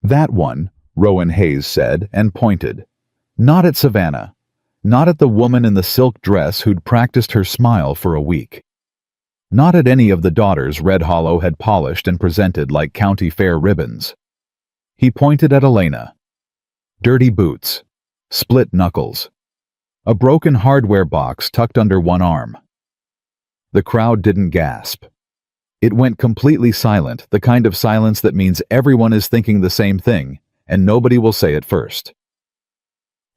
"That one," Rowan Hayes said and pointed. "Not at Savannah. Not at the woman in the silk dress who'd practiced her smile for a week. Not at any of the daughters Red Hollow had polished and presented like county fair ribbons." He pointed at Elena. Dirty boots, split knuckles, a broken hardware box tucked under one arm. The crowd didn't gasp. It went completely silent, the kind of silence that means everyone is thinking the same thing, and nobody will say it first.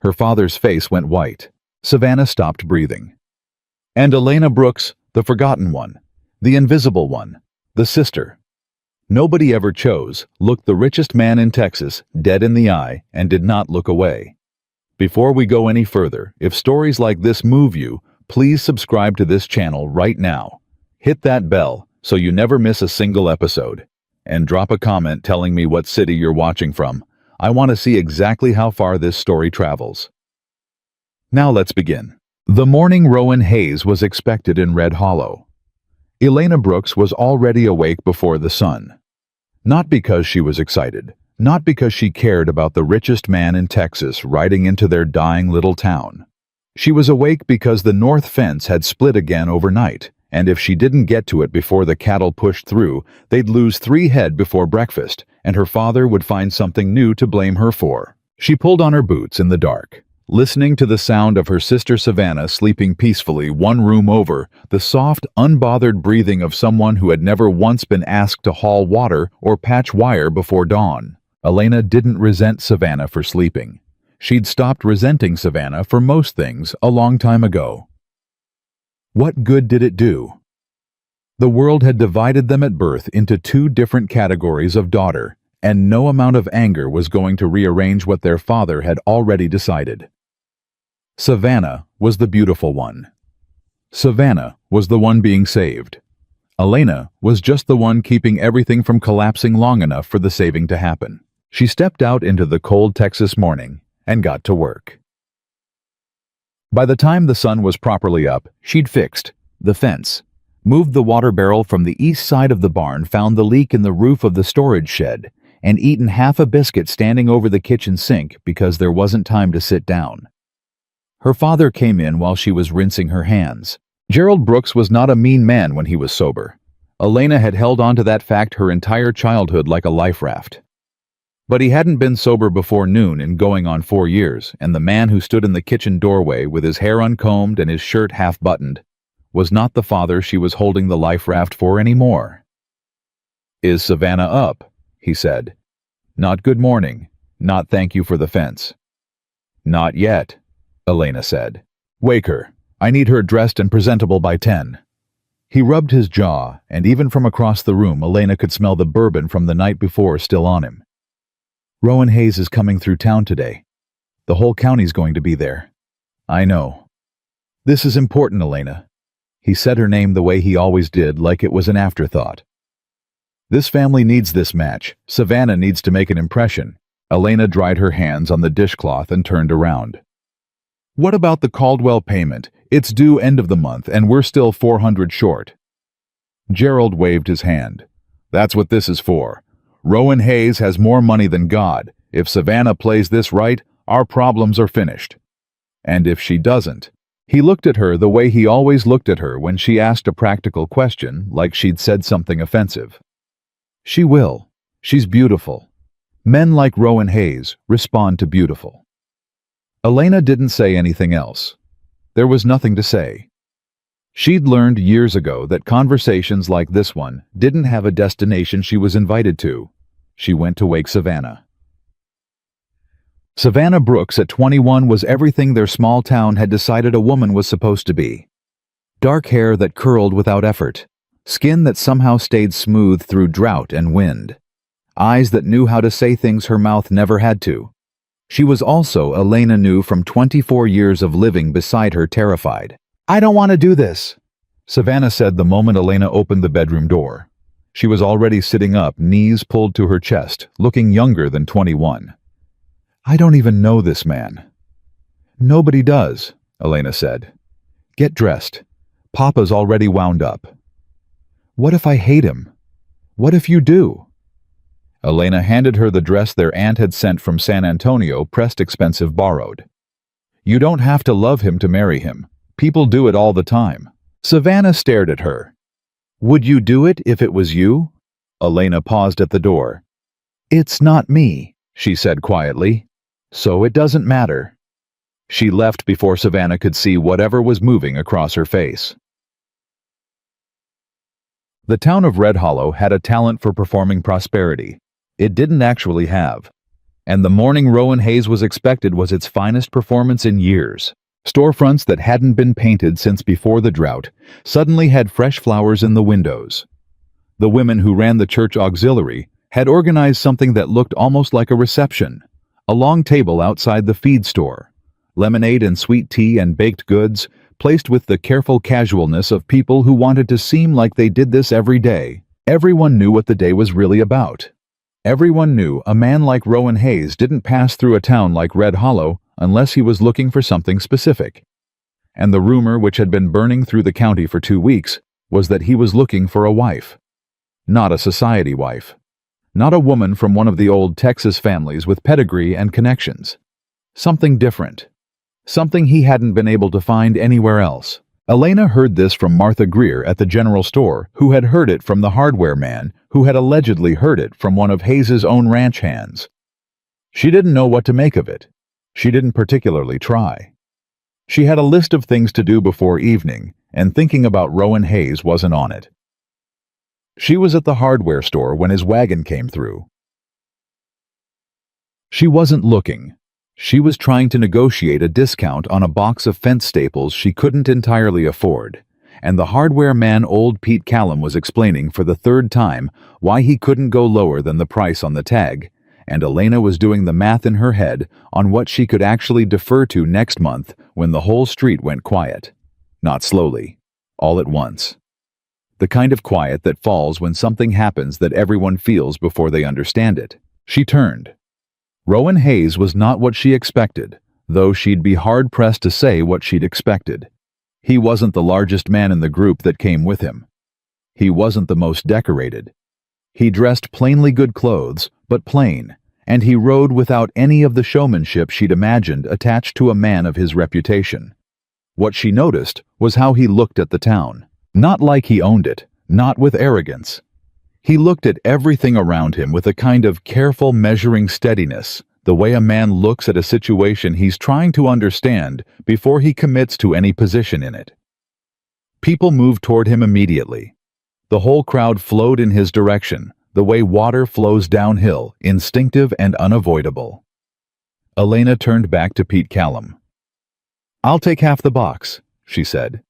Her father's face went white. Savannah stopped breathing. And Elena Brooks, the forgotten one, the invisible one, the sister. Nobody ever chose, looked the richest man in Texas dead in the eye and did not look away. Before we go any further, if stories like this move you, please subscribe to this channel right now. Hit that bell so you never miss a single episode. And drop a comment telling me what city you're watching from. I want to see exactly how far this story travels. Now let's begin. The morning Rowan Hayes was expected in Red Hollow. Elena Brooks was already awake before the sun. Not because she was excited, not because she cared about the richest man in Texas riding into their dying little town. She was awake because the north fence had split again overnight, and if she didn't get to it before the cattle pushed through, they'd lose 3 head before breakfast, and her father would find something new to blame her for. She pulled on her boots in the dark, listening to the sound of her sister Savannah sleeping peacefully one room over, the soft, unbothered breathing of someone who had never once been asked to haul water or patch wire before dawn. Elena didn't resent Savannah for sleeping. She'd stopped resenting Savannah for most things a long time ago. What good did it do? The world had divided them at birth into 2 different categories of daughter, and no amount of anger was going to rearrange what their father had already decided. Savannah was the beautiful one. Savannah was the one being saved. Elena was just the one keeping everything from collapsing long enough for the saving to happen. She stepped out into the cold Texas morning and got to work. By the time the sun was properly up, she'd fixed the fence, moved the water barrel from the east side of the barn, found the leak in the roof of the storage shed, and eaten half a biscuit standing over the kitchen sink because there wasn't time to sit down. Her father came in while she was rinsing her hands. Gerald Brooks was not a mean man when he was sober. Elena had held on to that fact her entire childhood like a life raft. But he hadn't been sober before noon in going on 4 years, and the man who stood in the kitchen doorway with his hair uncombed and his shirt half-buttoned was not the father she was holding the life raft for anymore. "Is Savannah up?" he said. Not "good morning," not "thank you for the fence." "Not yet," Elena said. "Wake her. I need her dressed and presentable by 10. He rubbed his jaw, and even from across the room Elena could smell the bourbon from the night before still on him. "Rowan Hayes is coming through town today. The whole county's going to be there." "I know." "This is important, Elena." He said her name the way he always did, like it was an afterthought. "This family needs this match. Savannah needs to make an impression." Elena dried her hands on the dishcloth and turned around. "What about the Caldwell payment? It's due end of the month, and we're still 400 short." Gerald waved his hand. "That's what this is for. Rowan Hayes has more money than God. If Savannah plays this right, our problems are finished. And if she doesn't..." He looked at her the way he always looked at her when she asked a practical question, like she'd said something offensive. "She will. She's beautiful. Men like Rowan Hayes respond to beautiful." Elena didn't say anything else. There was nothing to say. She'd learned years ago that conversations like this one didn't have a destination she was invited to. She went to wake Savannah. Savannah Brooks at 21 was everything their small town had decided a woman was supposed to be. Dark hair that curled without effort, skin that somehow stayed smooth through drought and wind, eyes that knew how to say things her mouth never had to. She was also, Elena knew from 24 years of living beside her, terrified. "I don't want to do this," Savannah said the moment Elena opened the bedroom door. She was already sitting up, knees pulled to her chest, looking younger than 21. "I don't even know this man." "Nobody does," Elena said. "Get dressed. Papa's already wound up." "What if I hate him? What if you do?" Elena handed her the dress their aunt had sent from San Antonio, pressed expensive borrowed. You don't have to love him to marry him. People do it all the time. Savannah stared at her. Would you do it if it was you? Elena paused at the door. It's not me, she said quietly. So it doesn't matter. She left before Savannah could see whatever was moving across her face. The town of Red Hollow had a talent for performing prosperity. It didn't actually have. And the morning Rowan Hayes was expected was its finest performance in years. Storefronts that hadn't been painted since before the drought suddenly had fresh flowers in the windows. The women who ran the church auxiliary had organized something that looked almost like a reception. A long table outside the feed store. Lemonade and sweet tea and baked goods, placed with the careful casualness of people who wanted to seem like they did this every day. Everyone knew what the day was really about. Everyone knew a man like Rowan Hayes didn't pass through a town like Red Hollow unless he was looking for something specific. And the rumor which had been burning through the county for 2 weeks was that he was looking for a wife. Not a society wife. Not a woman from one of the old Texas families with pedigree and connections. Something different. Something he hadn't been able to find anywhere else. Elena heard this from Martha Greer at the general store, who had heard it from the hardware man, who had allegedly heard it from one of Hayes's own ranch hands. She didn't know what to make of it. She didn't particularly try. She had a list of things to do before evening, and thinking about Rowan Hayes wasn't on it. She was at the hardware store when his wagon came through. She wasn't looking. She was trying to negotiate a discount on a box of fence staples she couldn't entirely afford, and the hardware man old Pete Callum was explaining for the 3rd time why he couldn't go lower than the price on the tag, and Elena was doing the math in her head on what she could actually defer to next month when the whole street went quiet. Not slowly, all at once. The kind of quiet that falls when something happens that everyone feels before they understand it. She turned. Rowan Hayes was not what she expected, though she'd be hard-pressed to say what she'd expected. He wasn't the largest man in the group that came with him. He wasn't the most decorated. He dressed plainly good clothes, but plain, and he rode without any of the showmanship she'd imagined attached to a man of his reputation. What she noticed was how he looked at the town. Not like he owned it, not with arrogance. He looked at everything around him with a kind of careful measuring steadiness, the way a man looks at a situation he's trying to understand before he commits to any position in it. People moved toward him immediately. The whole crowd flowed in his direction, the way water flows downhill, instinctive and unavoidable. Elena turned back to Pete Callum. "I'll take half the box," she said.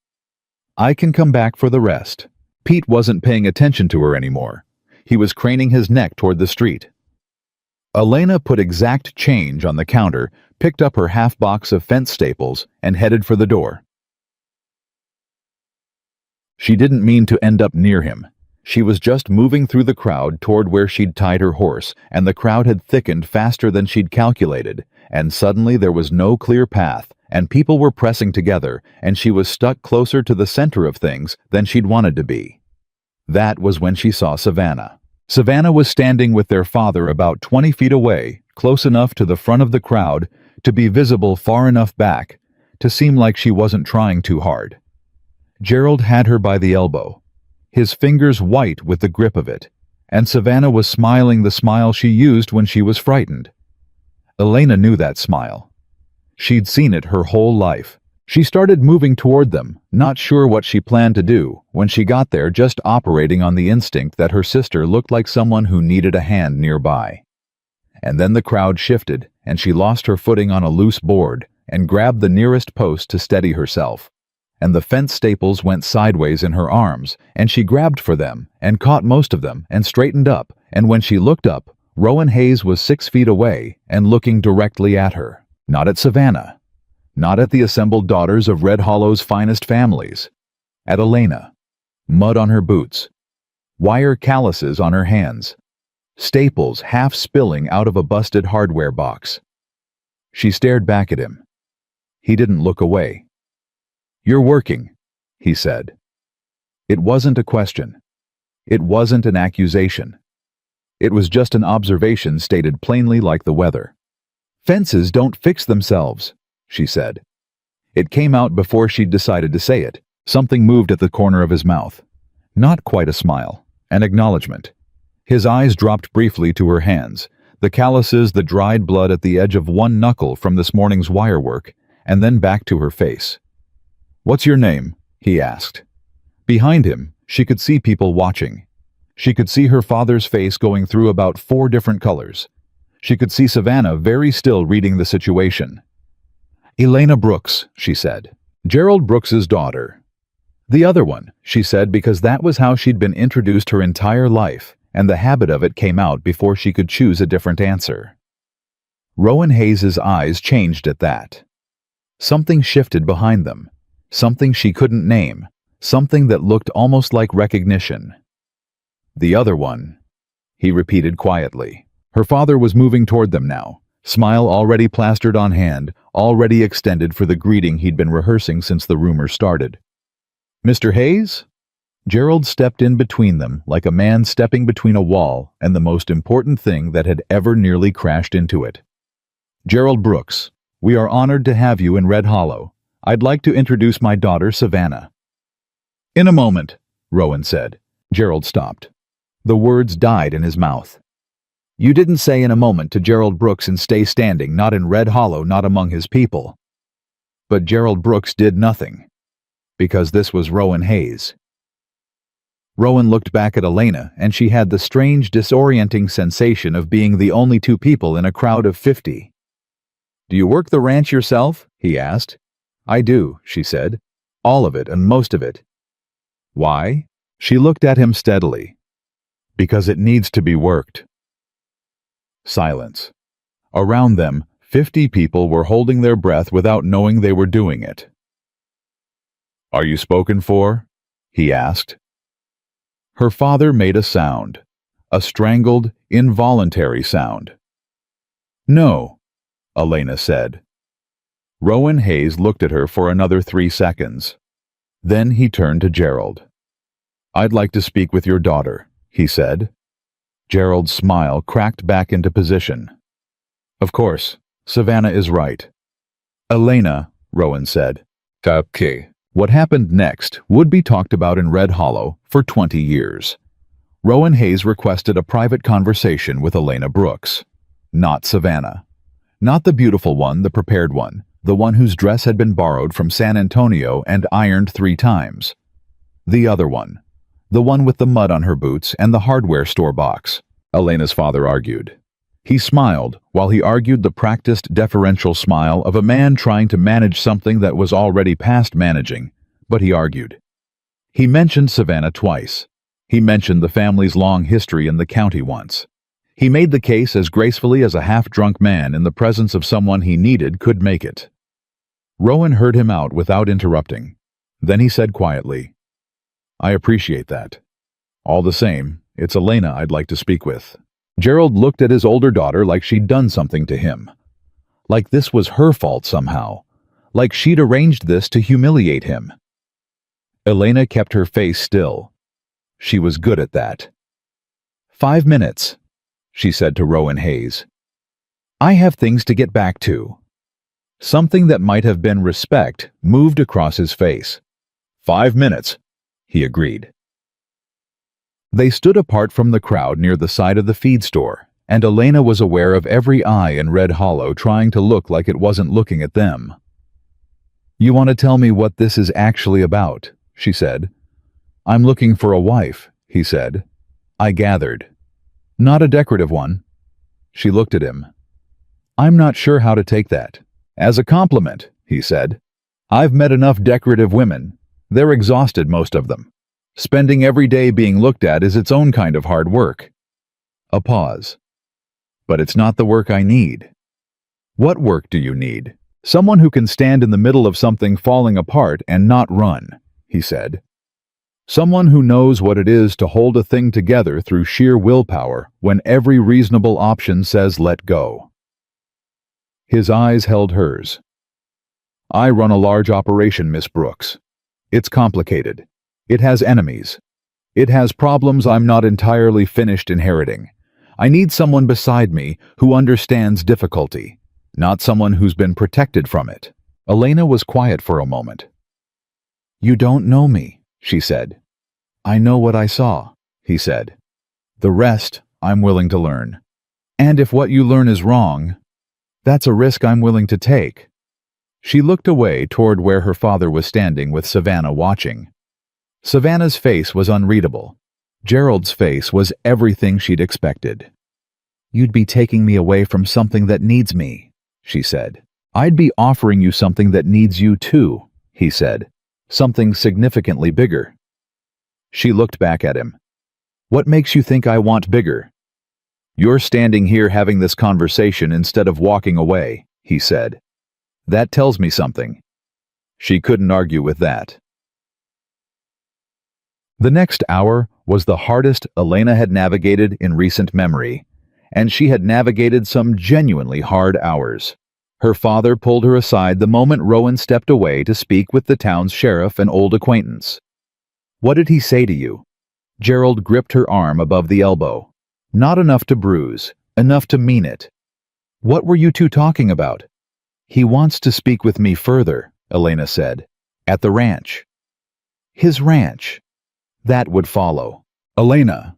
"I can come back for the rest." Pete wasn't paying attention to her anymore. He was craning his neck toward the street. Elena put exact change on the counter, picked up her half box of fence staples, and headed for the door. She didn't mean to end up near him. She was just moving through the crowd toward where she'd tied her horse, and the crowd had thickened faster than she'd calculated, and suddenly there was no clear path, and people were pressing together, and she was stuck closer to the center of things than she'd wanted to be. That was when she saw Savannah. Savannah was standing with their father about 20 feet away, close enough to the front of the crowd to be visible far enough back to seem like she wasn't trying too hard. Gerald had her by the elbow, his fingers white with the grip of it, and Savannah was smiling the smile she used when she was frightened. Elena knew that smile. She'd seen it her whole life. She started moving toward them, not sure what she planned to do, when she got there just operating on the instinct that her sister looked like someone who needed a hand nearby. And then the crowd shifted, and she lost her footing on a loose board and grabbed the nearest post to steady herself. And the fence staples went sideways in her arms, and she grabbed for them and caught most of them and straightened up, and when she looked up, Rowan Hayes was 6 feet away and looking directly at her. Not at Savannah. Not at the assembled daughters of Red Hollow's finest families. At Elena. Mud on her boots. Wire calluses on her hands. Staples half spilling out of a busted hardware box. She stared back at him. He didn't look away. "You're working," he said. It wasn't a question. It wasn't an accusation. It was just an observation stated plainly like the weather. "Fences don't fix themselves," she said. It came out before she'd decided to say it. Something moved at the corner of his mouth. Not quite a smile, an acknowledgement. His eyes dropped briefly to her hands, the calluses, the dried blood at the edge of one knuckle from this morning's wirework, and then back to her face. "What's your name?" he asked. Behind him, she could see people watching. She could see her father's face going through about 4 different colors. She could see Savannah very still reading the situation. "Elena Brooks," she said. "Gerald Brooks's daughter." "The other one," she said, because that was how she'd been introduced her entire life, and the habit of it came out before she could choose a different answer. Rowan Hayes' eyes changed at that. Something shifted behind them. Something she couldn't name. Something that looked almost like recognition. "The other one," he repeated quietly. Her father was moving toward them now, smile already plastered on hand, already extended for the greeting he'd been rehearsing since the rumor started. "Mr. Hayes?" Gerald stepped in between them like a man stepping between a wall and the most important thing that had ever nearly crashed into it. "Gerald Brooks, we are honored to have you in Red Hollow. I'd like to introduce my daughter, Savannah." "In a moment," Rowan said. Gerald stopped. The words died in his mouth. "You didn't say in a moment to Gerald Brooks and stay standing, not in Red Hollow, not among his people." But Gerald Brooks did nothing. Because this was Rowan Hayes. Rowan looked back at Elena, and she had the strange, disorienting sensation of being the only 2 people in a crowd of 50. "Do you work the ranch yourself?" he asked. "I do," she said. "All of it and most of it." "Why?" She looked at him steadily. "Because it needs to be worked." Silence. Around them, 50 people were holding their breath without knowing they were doing it. "Are you spoken for?" he asked. Her father made a sound. A strangled, involuntary sound. "No," Elena said. Rowan Hayes looked at her for another 3 seconds. Then he turned to Gerald. "I'd like to speak with your daughter," he said. Gerald's smile cracked back into position. "Of course, Savannah is right." "Elena," Rowan said. "Okay." What happened next would be talked about in Red Hollow for 20 years. Rowan Hayes requested a private conversation with Elena Brooks. Not Savannah. Not the beautiful one, the prepared one, the one whose dress had been borrowed from San Antonio and ironed 3 times. The other one. The one with the mud on her boots and the hardware store box, Elena's father argued. He smiled while he argued the practiced, deferential smile of a man trying to manage something that was already past managing, but he argued. He mentioned Savannah twice. He mentioned the family's long history in the county once. He made the case as gracefully as a half-drunk man in the presence of someone he needed could make it. Rowan heard him out without interrupting. Then he said quietly, "I appreciate that. All the same, it's Elena I'd like to speak with." Gerald looked at his older daughter like she'd done something to him. Like this was her fault somehow. Like she'd arranged this to humiliate him. Elena kept her face still. She was good at that. 5 minutes, she said to Rowan Hayes. I have things to get back to. Something that might have been respect moved across his face. 5 minutes, he agreed. They stood apart from the crowd near the side of the feed store, and Elena was aware of every eye in Red Hollow trying to look like it wasn't looking at them. You want to tell me what this is actually about, she said. I'm looking for a wife, he said. I gathered. Not a decorative one. She looked at him. I'm not sure how to take that. As a compliment, he said. I've met enough decorative women. They're exhausted, most of them. Spending every day being looked at is its own kind of hard work. A pause. But it's not the work I need. What work do you need? Someone who can stand in the middle of something falling apart and not run, he said. Someone who knows what it is to hold a thing together through sheer willpower when every reasonable option says let go. His eyes held hers. I run a large operation, Miss Brooks. It's complicated. It has enemies. It has problems I'm not entirely finished inheriting. I need someone beside me who understands difficulty, not someone who's been protected from it. Elena was quiet for a moment. You don't know me, she said. I know what I saw, he said. The rest, I'm willing to learn. And if what you learn is wrong, that's a risk I'm willing to take. She looked away toward where her father was standing with Savannah watching. Savannah's face was unreadable. Gerald's face was everything she'd expected. You'd be taking me away from something that needs me, she said. I'd be offering you something that needs you too, he said. Something significantly bigger. She looked back at him. What makes you think I want bigger? You're standing here having this conversation instead of walking away, he said. That tells me something. She couldn't argue with that. The next hour was the hardest Elena had navigated in recent memory, and she had navigated some genuinely hard hours. Her father pulled her aside the moment Rowan stepped away to speak with the town's sheriff, an old acquaintance. What did he say to you? Gerald gripped her arm above the elbow. Not enough to bruise, enough to mean it. What were you two talking about? He wants to speak with me further, Elena said. At the ranch. His ranch. That would follow. Elena.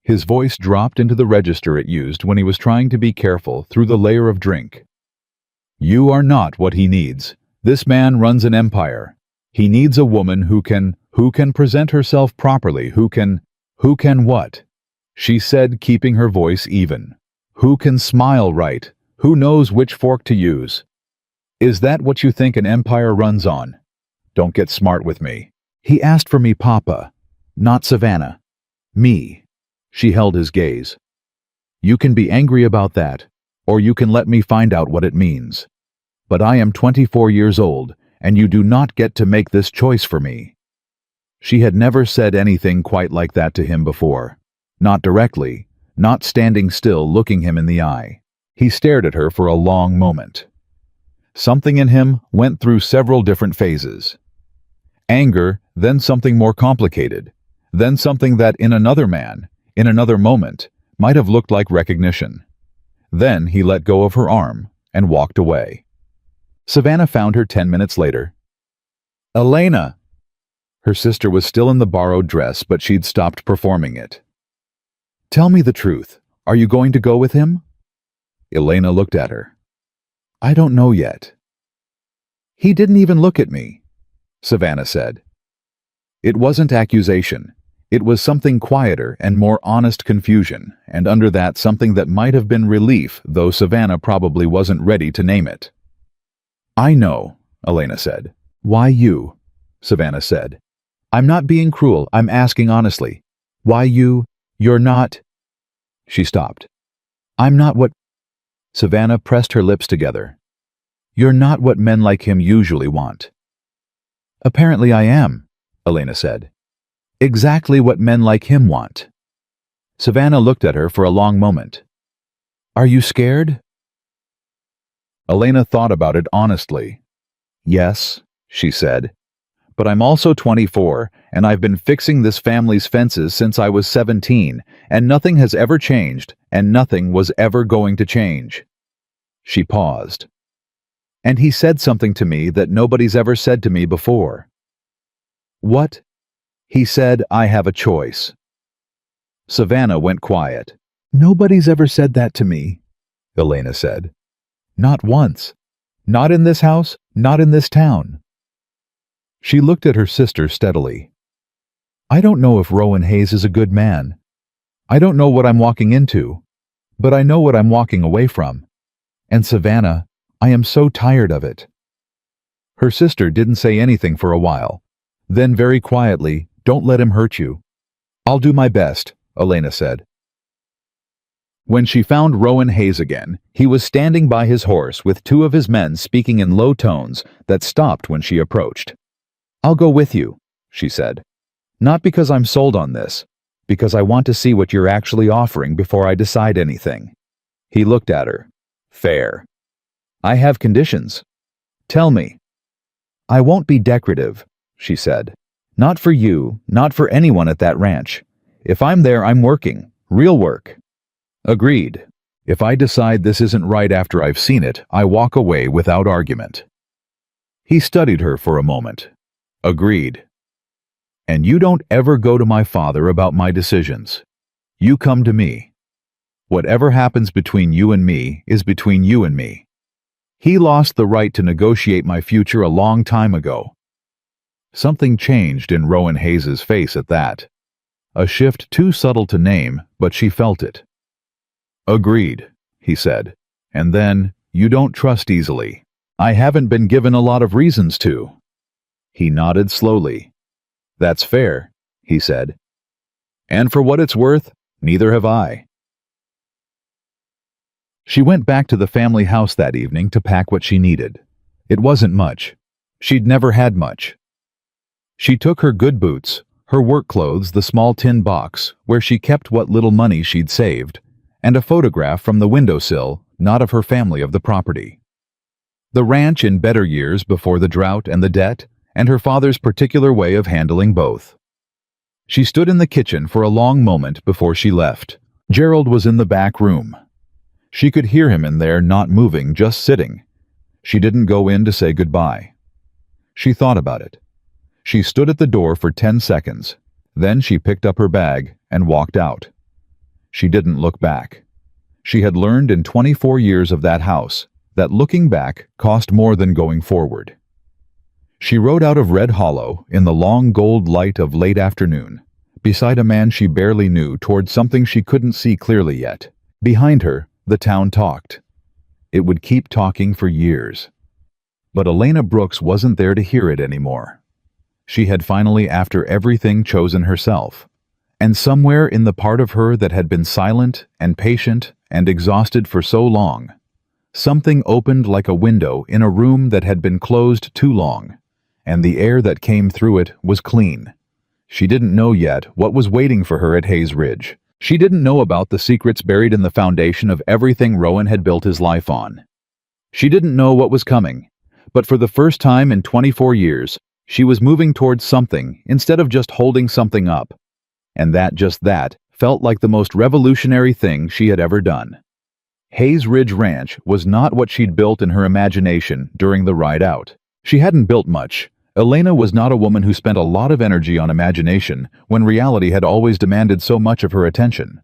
His voice dropped into the register it used when he was trying to be careful through the layer of drink. You are not what he needs. This man runs an empire. He needs a woman who can present herself properly, who can what? She said, keeping her voice even. Who can smile right, who knows which fork to use. Is that what you think an empire runs on? Don't get smart with me. He asked for me, Papa, not Savannah. Me. She held his gaze. You can be angry about that, or you can let me find out what it means. But I am 24 years old, and you do not get to make this choice for me. She had never said anything quite like that to him before. Not directly, not standing still looking him in the eye. He stared at her for a long moment. Something in him went through several different phases. Anger, then something more complicated, then something that in another man, in another moment, might have looked like recognition. Then he let go of her arm and walked away. Savannah found her 10 minutes later. Elena! Her sister was still in the borrowed dress, but she'd stopped performing it. Tell me the truth. Are you going to go with him? Elena looked at her. I don't know yet. He didn't even look at me, Savannah said. It wasn't accusation. It was something quieter and more honest confusion, and under that something that might have been relief, though Savannah probably wasn't ready to name it. I know, Elena said. Why you? Savannah said. I'm not being cruel, I'm asking honestly. Why you? You're not... She stopped. I'm not what... Savannah pressed her lips together. You're not what men like him usually want. Apparently I am, Elena said. Exactly what men like him want. Savannah looked at her for a long moment. Are you scared? Elena thought about it honestly. Yes, she said. But I'm also 24, and I've been fixing this family's fences since I was 17, and nothing has ever changed, and nothing was ever going to change. She paused. And he said something to me that nobody's ever said to me before. What? He said, I have a choice. Savannah went quiet. Nobody's ever said that to me, Elena said. Not once. Not in this house, not in this town. She looked at her sister steadily. I don't know if Rowan Hayes is a good man. I don't know what I'm walking into, but I know what I'm walking away from. And Savannah, I am so tired of it. Her sister didn't say anything for a while. Then very quietly, don't let him hurt you. I'll do my best, Elena said. When she found Rowan Hayes again, he was standing by his horse with two of his men speaking in low tones that stopped when she approached. I'll go with you, she said. Not because I'm sold on this, because I want to see what you're actually offering before I decide anything. He looked at her. Fair. I have conditions. Tell me. I won't be decorative, she said. Not for you, not for anyone at that ranch. If I'm there, I'm working. Real work. Agreed. If I decide this isn't right after I've seen it, I walk away without argument. He studied her for a moment. Agreed. And you don't ever go to my father about my decisions. You come to me. Whatever happens between you and me is between you and me. He lost the right to negotiate my future a long time ago. Something changed in Rowan Hayes's face at that. A shift too subtle to name, but she felt it. Agreed, he said. And then, you don't trust easily. I haven't been given a lot of reasons to. He nodded slowly. That's fair, he said. And for what it's worth, neither have I. She went back to the family house that evening to pack what she needed. It wasn't much. She'd never had much. She took her good boots, her work clothes, the small tin box where she kept what little money she'd saved, and a photograph from the windowsill, not of her family, of the property. The ranch in better years before the drought and the debt, and her father's particular way of handling both. She stood in the kitchen for a long moment before she left. Gerald was in the back room. She could hear him in there, not moving, just sitting. She didn't go in to say goodbye. She thought about it. She stood at the door for 10 seconds. Then she picked up her bag and walked out. She didn't look back. She had learned in 24 years of that house that looking back cost more than going forward. She rode out of Red Hollow in the long gold light of late afternoon, beside a man she barely knew, toward something she couldn't see clearly yet. Behind her, the town talked. It would keep talking for years. But Elena Brooks wasn't there to hear it anymore. She had finally, after everything, chosen herself. And somewhere in the part of her that had been silent and patient and exhausted for so long, something opened like a window in a room that had been closed too long, and the air that came through it was clean. She didn't know yet what was waiting for her at Hayes Ridge. She didn't know about the secrets buried in the foundation of everything Rowan had built his life on. She didn't know what was coming, but for the first time in 24 years, she was moving towards something instead of just holding something up. And just that, felt like the most revolutionary thing she had ever done. Hayes Ridge Ranch was not what she'd built in her imagination during the ride out. She hadn't built much. Elena was not a woman who spent a lot of energy on imagination when reality had always demanded so much of her attention.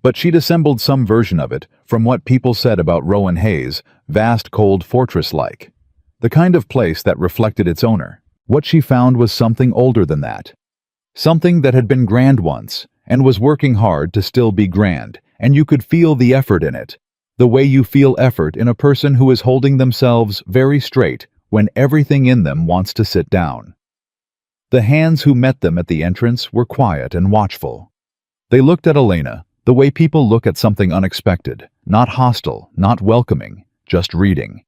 But she'd assembled some version of it from what people said about Rowan Hayes, vast, cold, fortress-like. The kind of place that reflected its owner. What she found was something older than that. Something that had been grand once, and was working hard to still be grand, and you could feel the effort in it. The way you feel effort in a person who is holding themselves very straight when everything in them wants to sit down. The hands who met them at the entrance were quiet and watchful. They looked at Elena the way people look at something unexpected, not hostile, not welcoming, just reading,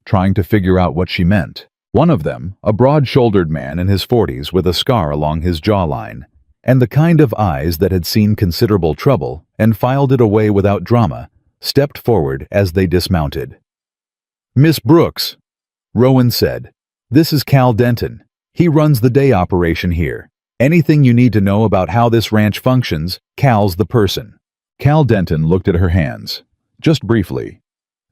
trying to figure out what she meant. One of them, a broad-shouldered man in his 40s with a scar along his jawline, and the kind of eyes that had seen considerable trouble and filed it away without drama, stepped forward as they dismounted. "Miss Brooks," Rowan said, "this is Cal Denton. He runs the day operation here. Anything you need to know about how this ranch functions, Cal's the person." Cal Denton looked at her hands, just briefly.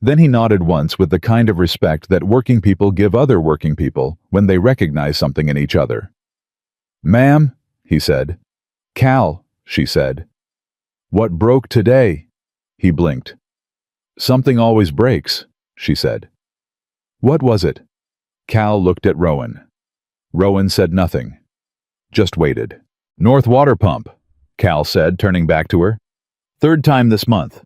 Then he nodded once with the kind of respect that working people give other working people when they recognize something in each other. "Ma'am," he said. "Cal," she said. "What broke today?" He blinked. "Something always breaks," she said. "What was it?" Cal looked at Rowan. Rowan said nothing, just waited. "North water pump," Cal said, turning back to her. "Third time this month.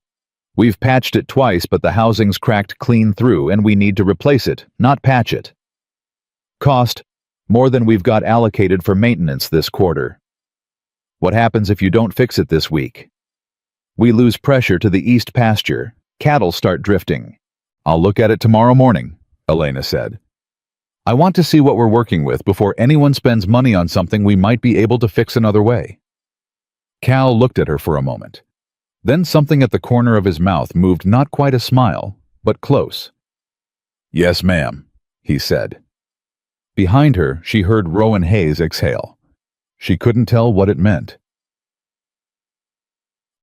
We've patched it twice, but the housing's cracked clean through and we need to replace it, not patch it. Cost, more than we've got allocated for maintenance this quarter. What happens if you don't fix it this week? We lose pressure to the east pasture. Cattle start drifting. I'll look at it tomorrow morning," Elena said. "I want to see what we're working with before anyone spends money on something we might be able to fix another way." Cal looked at her for a moment. Then something at the corner of his mouth moved, not quite a smile, but close. "Yes, ma'am," he said. Behind her, she heard Rowan Hayes exhale. She couldn't tell what it meant.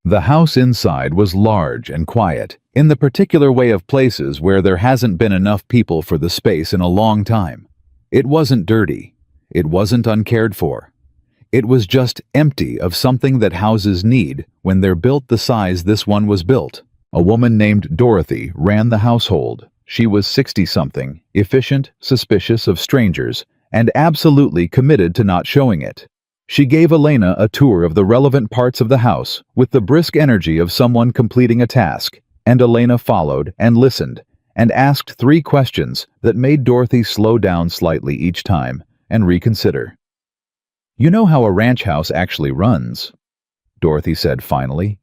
The house inside was large and quiet, in the particular way of places where there hasn't been enough people for the space in a long time. It wasn't dirty. It wasn't uncared for. It was just empty of something that houses need when they're built the size this one was built. A woman named Dorothy ran the household. She was 60-something, efficient, suspicious of strangers, and absolutely committed to not showing it. She gave Elena a tour of the relevant parts of the house with the brisk energy of someone completing a task, and Elena followed and listened and asked 3 questions that made Dorothy slow down slightly each time and reconsider. "You know how a ranch house actually runs?" Dorothy said finally.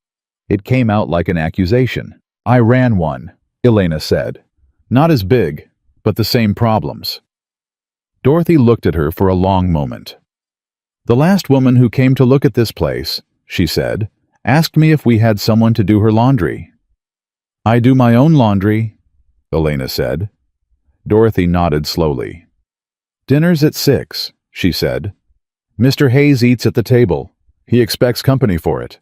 It came out like an accusation. "I ran one," Elena said. "Not as big, but the same problems." Dorothy looked at her for a long moment. "The last woman who came to look at this place," she said, "asked me if we had someone to do her laundry." "I do my own laundry," Elena said. Dorothy nodded slowly. "Dinner's at 6, she said. "Mr. Hayes eats at the table. He expects company for it."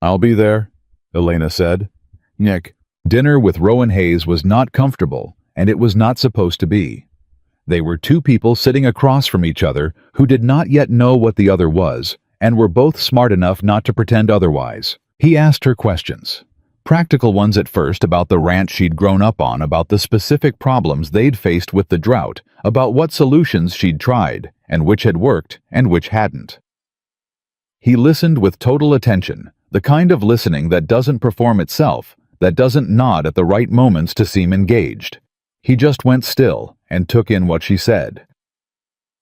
"I'll be there," Elena said. Nick, dinner with Rowan Hayes was not comfortable, and it was not supposed to be. They were 2 people sitting across from each other who did not yet know what the other was, and were both smart enough not to pretend otherwise. He asked her questions. Practical ones at first about the ranch she'd grown up on, about the specific problems they'd faced with the drought, about what solutions she'd tried, and which had worked and which hadn't. He listened with total attention, the kind of listening that doesn't perform itself, that doesn't nod at the right moments to seem engaged. He just went still and took in what she said.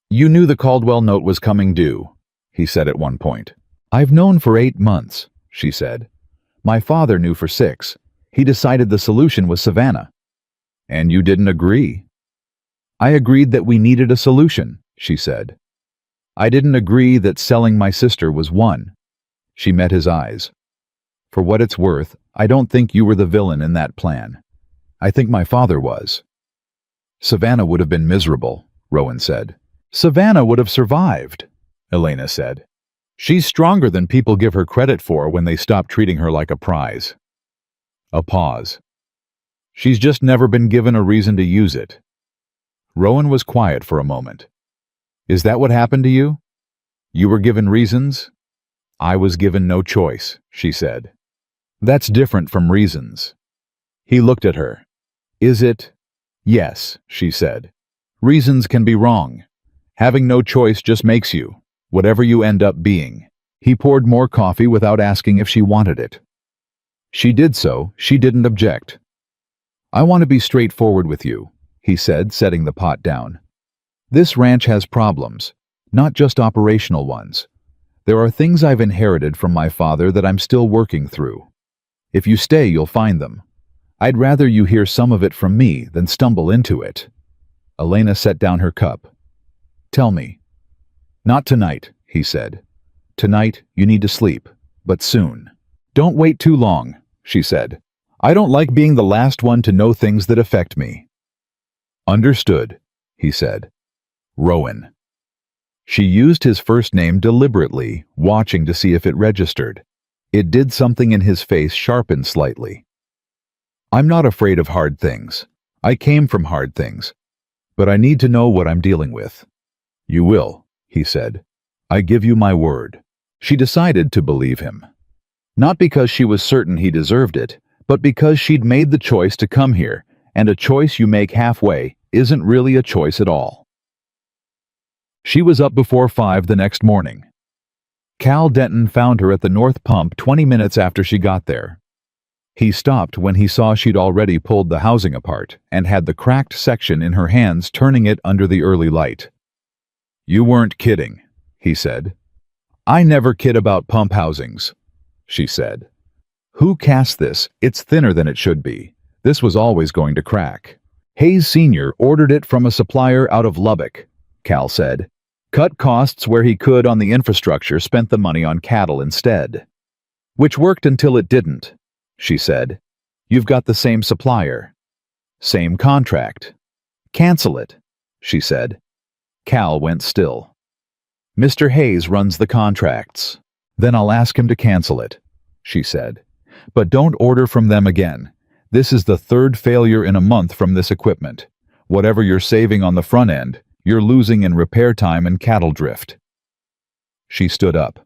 "You knew the Caldwell note was coming due," he said at one point. "I've known for 8 months, she said. "My father knew for 6. He decided the solution was Savannah." "And you didn't agree?" "I agreed that we needed a solution," she said. "I didn't agree that selling my sister was one." She met his eyes. "For what it's worth, I don't think you were the villain in that plan. I think my father was." "Savannah would have been miserable," Rowan said. "Savannah would have survived," Elena said. "She's stronger than people give her credit for when they stop treating her like a prize." A pause. "She's just never been given a reason to use it." Rowan was quiet for a moment. "Is that what happened to you? You were given reasons?" "I was given no choice," she said. "That's different from reasons." He looked at her. "Is it?" "Yes," she said. "Reasons can be wrong. Having no choice just makes you, whatever you end up being." He poured more coffee without asking if she wanted it. She did so. She didn't object. "I want to be straightforward with you," he said, setting the pot down. "This ranch has problems, not just operational ones. There are things I've inherited from my father that I'm still working through. If you stay, you'll find them. I'd rather you hear some of it from me than stumble into it." Elena set down her cup. "Tell me." "Not tonight," he said. "Tonight, you need to sleep, but soon." "Don't wait too long," she said. "I don't like being the last one to know things that affect me." "Understood," he said. "Rowan." She used his first name deliberately, watching to see if it registered. It did. Something in his face sharpened slightly. "I'm not afraid of hard things. I came from hard things. But I need to know what I'm dealing with." "You will," he said. "I give you my word." She decided to believe him. Not because she was certain he deserved it, but because she'd made the choice to come here, and a choice you make halfway isn't really a choice at all. She was up before 5 the next morning. Cal Denton found her at the North Pump 20 minutes after she got there. He stopped when he saw she'd already pulled the housing apart and had the cracked section in her hands, turning it under the early light. "You weren't kidding," he said. "I never kid about pump housings," she said. "Who cast this? It's thinner than it should be. This was always going to crack." "Hayes Sr. ordered it from a supplier out of Lubbock," Cal said. "Cut costs where he could on the infrastructure, spent the money on cattle instead." "Which worked until it didn't," she said. "You've got the same supplier. Same contract. Cancel it," she said. Cal went still. "Mr. Hayes runs the contracts." "Then I'll ask him to cancel it," she said. "But don't order from them again. This is the third failure in a month from this equipment. Whatever you're saving on the front end, you're losing in repair time and cattle drift." She stood up.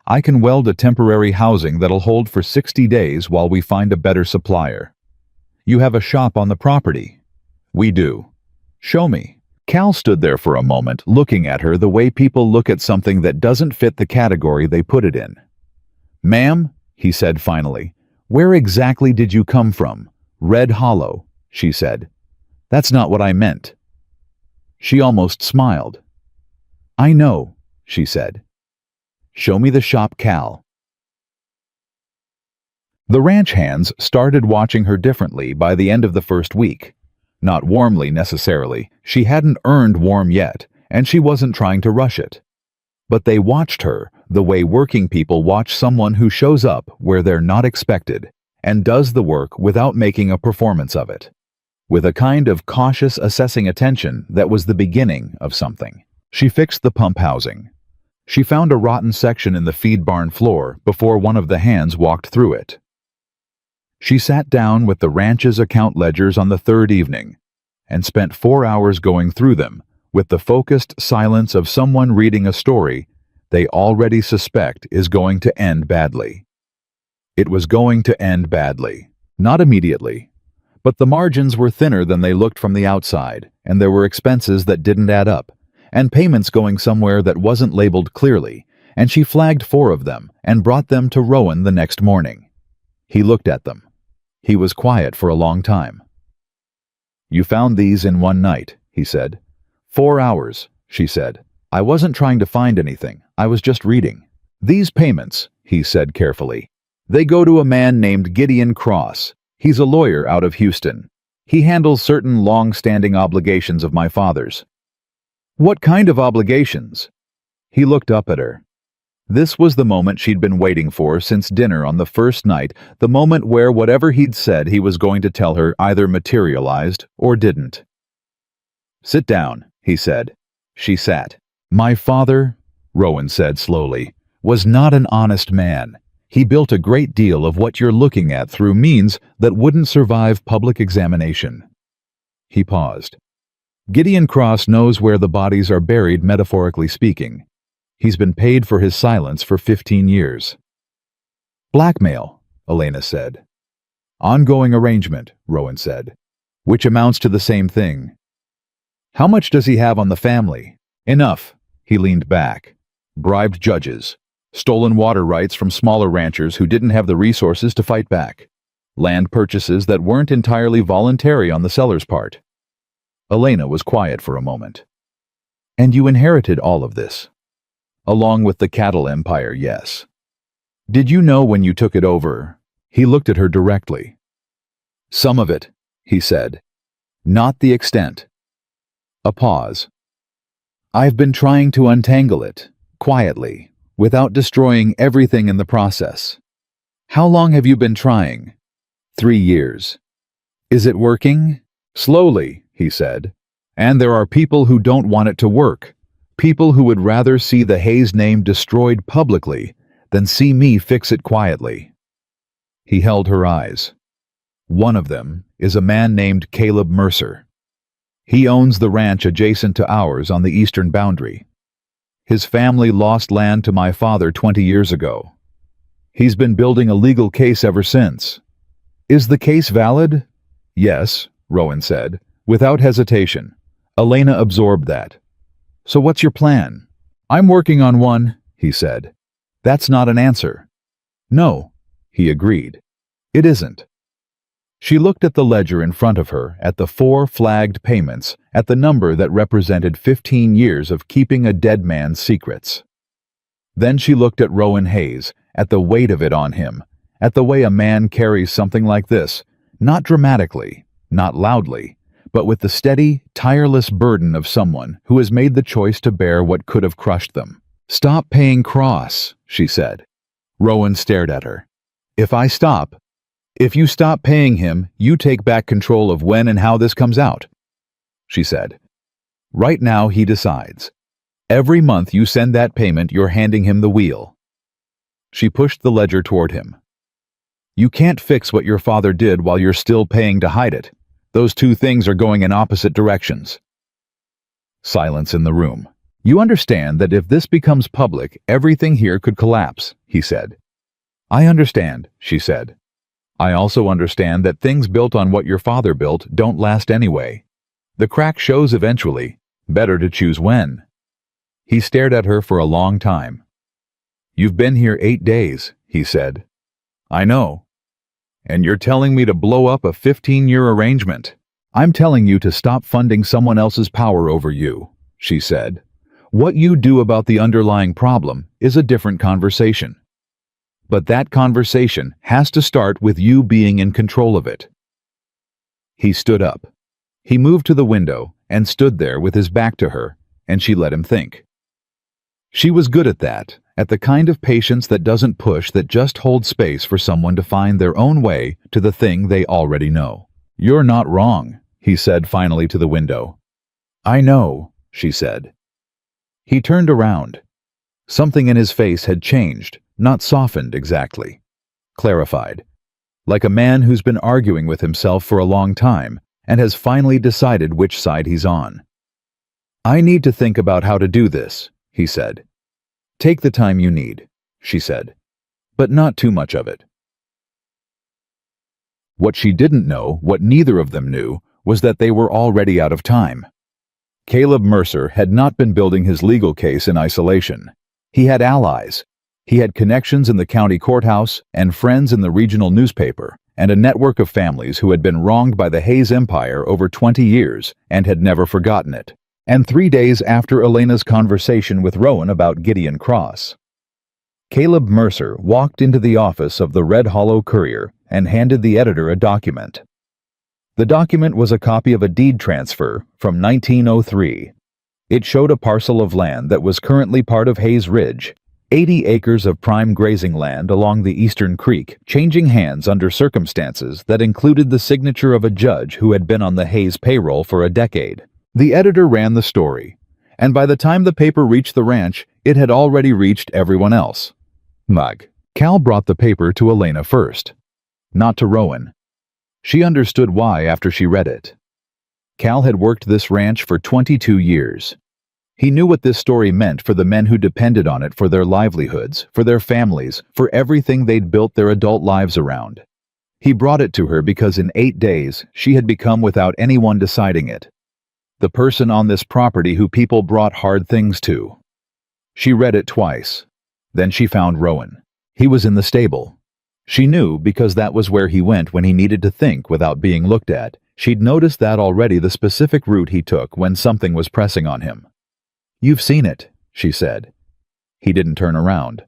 "I can weld a temporary housing that'll hold for 60 days while we find a better supplier. You have a shop on the property." "We do." "Show me." Cal stood there for a moment, looking at her the way people look at something that doesn't fit the category they put it in. "Ma'am," he said finally, "where exactly did you come from?" "Red Hollow," she said. "That's not what I meant." She almost smiled. "I know," she said. "Show me the shop, Cal." The ranch hands started watching her differently by the end of the first week. Not warmly necessarily. She hadn't earned warm yet, and she wasn't trying to rush it. But they watched her the way working people watch someone who shows up where they're not expected and does the work without making a performance of it, with a kind of cautious assessing attention that was the beginning of something. She fixed the pump housing. She found a rotten section in the feed barn floor before one of the hands walked through it. She sat down with the ranch's account ledgers on the third evening and spent 4 hours going through them with the focused silence of someone reading a story they already suspect is going to end badly. It was going to end badly. Not immediately. But the margins were thinner than they looked from the outside, and there were expenses that didn't add up, and payments going somewhere that wasn't labeled clearly, and she flagged 4 of them and brought them to Rowan the next morning. He looked at them. He was quiet for a long time. "You found these in one night," he said. 4 hours, she said. "I wasn't trying to find anything. I was just reading." "These payments," he said carefully, "they go to a man named Gideon Cross. He's a lawyer out of Houston. He handles certain long-standing obligations of my father's." "What kind of obligations?" He looked up at her. This was the moment she'd been waiting for since dinner on the first night, the moment where whatever he'd said he was going to tell her either materialized or didn't. "Sit down," he said. She sat. "My father," Rowan said slowly, "was not an honest man. He built a great deal of what you're looking at through means that wouldn't survive public examination." He paused. "Gideon Cross knows where the bodies are buried, metaphorically speaking. He's been paid for his silence for 15 years. "Blackmail," Elena said. "Ongoing arrangement," Rowan said, "which amounts to the same thing." "How much does he have on the family?" "Enough." He leaned back. "Bribed judges. Stolen water rights from smaller ranchers who didn't have the resources to fight back. Land purchases that weren't entirely voluntary on the seller's part." Elena was quiet for a moment. "And you inherited all of this?" "Along with the cattle empire, yes." "Did you know when you took it over?" He looked at her directly. "Some of it," he said. "Not the extent." A pause. "I've been trying to untangle it, quietly, without destroying everything in the process." "How long have you been trying?" 3 years. "Is it working?" "Slowly," he said. "And there are people who don't want it to work. People who would rather see the Hayes name destroyed publicly than see me fix it quietly." He held her eyes. "One of them is a man named Caleb Mercer. He owns the ranch adjacent to ours on the eastern boundary. His family lost land to my father 20 years ago. He's been building a legal case ever since." "Is the case valid?" "Yes," Rowan said, without hesitation. Elena absorbed that. "So what's your plan?" "I'm working on one," he said. "That's not an answer." "No," he agreed. "It isn't." She looked at the ledger in front of her, at the 4 flagged payments, at the number that represented 15 years of keeping a dead man's secrets. Then she looked at Rowan Hayes, at the weight of it on him, at the way a man carries something like this, not dramatically, not loudly, but with the steady, tireless burden of someone who has made the choice to bear what could have crushed them. "Stop paying Cross," she said. Rowan stared at her. If you stop paying him, you take back control of when and how this comes out," she said. "Right now he decides. Every month you send that payment, you're handing him the wheel." She pushed the ledger toward him. You can't fix what your father did while you're still paying to hide it. Those two things are going in opposite directions. Silence in the room. You understand that if this becomes public, everything here could collapse, he said. I understand, she said. I also understand that things built on what your father built don't last anyway. The crack shows eventually. Better to choose when. He stared at her for a long time. You've been here 8 days, he said. I know. And you're telling me to blow up a 15-year arrangement. I'm telling you to stop funding someone else's power over you, she said. What you do about the underlying problem is a different conversation. But that conversation has to start with you being in control of it. He stood up. He moved to the window and stood there with his back to her, and she let him think. She was good at that, at the kind of patience that doesn't push, that just holds space for someone to find their own way to the thing they already know. You're not wrong, he said finally to the window. I know, she said. He turned around. Something in his face had changed, not softened exactly. Clarified. Like a man who's been arguing with himself for a long time and has finally decided which side he's on. I need to think about how to do this, he said. Take the time you need, she said, but not too much of it. What she didn't know, what neither of them knew, was that they were already out of time. Caleb Mercer had not been building his legal case in isolation. He had allies. He had connections in the county courthouse and friends in the regional newspaper, and a network of families who had been wronged by the Hayes Empire over 20 years and had never forgotten it. And 3 days after Elena's conversation with Rowan about Gideon Cross, Caleb Mercer walked into the office of the Red Hollow Courier and handed the editor a document. The document was a copy of a deed transfer from 1903. It showed a parcel of land that was currently part of Hayes Ridge, 80 acres of prime grazing land along the Eastern Creek, changing hands under circumstances that included the signature of a judge who had been on the Hayes payroll for a decade. The editor ran the story, and by the time the paper reached the ranch, it had already reached everyone else. Mug. Cal brought the paper to Elena first, not to Rowan. She understood why after she read it. Cal had worked this ranch for 22 years. He knew what this story meant for the men who depended on it for their livelihoods, for their families, for everything they'd built their adult lives around. He brought it to her because in 8 days she had become, without anyone deciding it, the person on this property who people brought hard things to. She read it twice. Then she found Rowan. He was in the stable. She knew because that was where he went when he needed to think without being looked at. She'd noticed that already, the specific route he took when something was pressing on him. You've seen it, she said. He didn't turn around.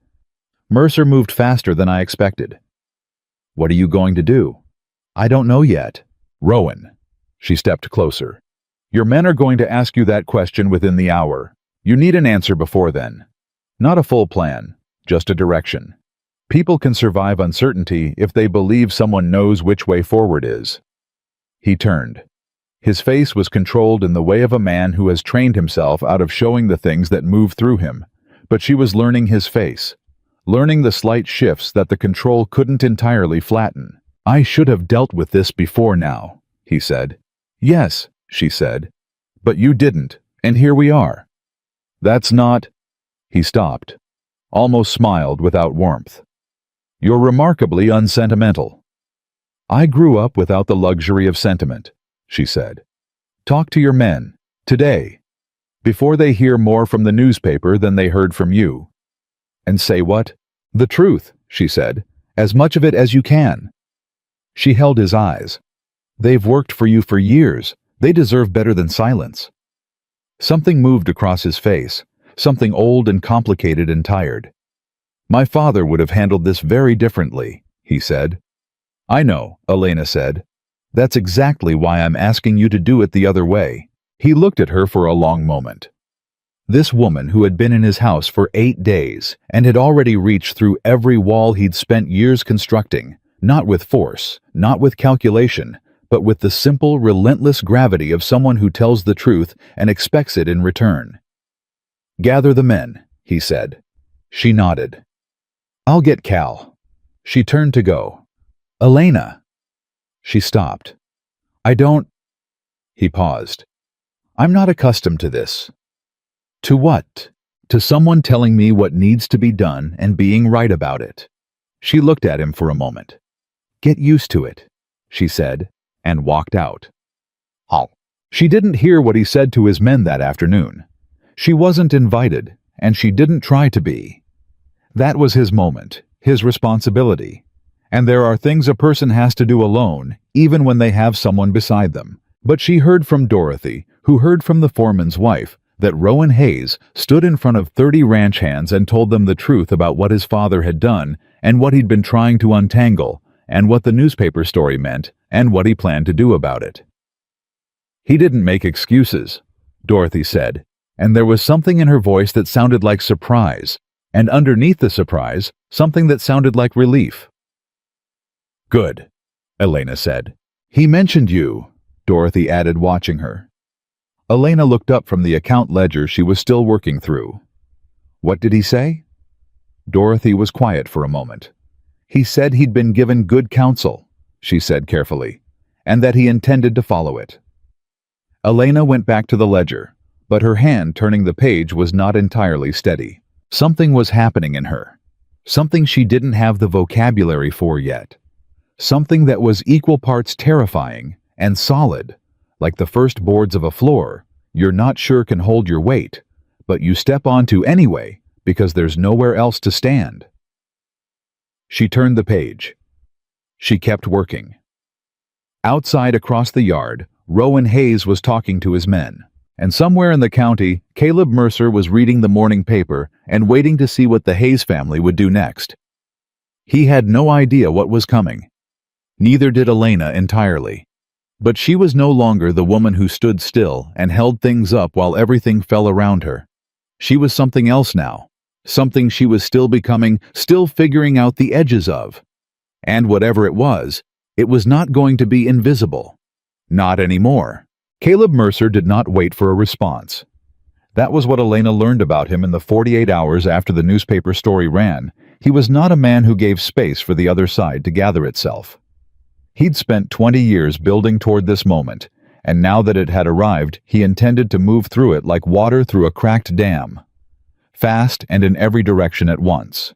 Mercer moved faster than I expected. What are you going to do? I don't know yet. Rowan. She stepped closer. Your men are going to ask you that question within the hour. You need an answer before then. Not a full plan, just a direction. People can survive uncertainty if they believe someone knows which way forward is. He turned. His face was controlled in the way of a man who has trained himself out of showing the things that move through him, but she was learning his face, learning the slight shifts that the control couldn't entirely flatten. I should have dealt with this before now, he said. Yes, she said, but you didn't, and here we are. That's not... He stopped, almost smiled without warmth. You're remarkably unsentimental. I grew up without the luxury of sentiment, she said. Talk to your men, today, before they hear more from the newspaper than they heard from you. And say what? The truth, she said, as much of it as you can. She held his eyes. They've worked for you for years. They deserve better than silence. Something moved across his face, something old and complicated and tired. My father would have handled this very differently, he said. I know, Elena said. That's exactly why I'm asking you to do it the other way. He looked at her for a long moment. This woman who had been in his house for 8 days and had already reached through every wall he'd spent years constructing, not with force, not with calculation, but with the simple, relentless gravity of someone who tells the truth and expects it in return. Gather the men, he said. She nodded. I'll get Cal. She turned to go. Elena. She stopped. I don't... He paused. I'm not accustomed to this. To what? To someone telling me what needs to be done and being right about it. She looked at him for a moment. Get used to it, she said, and walked out. She didn't hear what he said to his men that afternoon. She wasn't invited, and she didn't try to be. That was his moment, his responsibility. And there are things a person has to do alone, even when they have someone beside them. But she heard from Dorothy, who heard from the foreman's wife, that Rowan Hayes stood in front of 30 ranch hands and told them the truth about what his father had done and what he'd been trying to untangle, and what the newspaper story meant, and what he planned to do about it. He didn't make excuses, Dorothy said, and there was something in her voice that sounded like surprise, and underneath the surprise, something that sounded like relief. Good, Elena said. He mentioned you, Dorothy added, watching her. Elena looked up from the account ledger she was still working through. What did he say? Dorothy was quiet for a moment. He said he'd been given good counsel, she said carefully, and that he intended to follow it. Elena went back to the ledger, but her hand turning the page was not entirely steady. Something was happening in her. Something she didn't have the vocabulary for yet. Something that was equal parts terrifying and solid, like the first boards of a floor you're not sure can hold your weight, but you step onto anyway because there's nowhere else to stand. She turned the page. She kept working. Outside across the yard, Rowan Hayes was talking to his men, and somewhere in the county, Caleb Mercer was reading the morning paper and waiting to see what the Hayes family would do next. He had no idea what was coming. Neither did Elena entirely. But she was no longer the woman who stood still and held things up while everything fell around her. She was something else now, something she was still becoming, still figuring out the edges of. And whatever it was not going to be invisible. Not anymore. Caleb Mercer did not wait for a response. That was what Elena learned about him in the 48 hours after the newspaper story ran. He was not a man who gave space for the other side to gather itself. He'd spent 20 years building toward this moment, and now that it had arrived, he intended to move through it like water through a cracked dam. Fast and in every direction at once.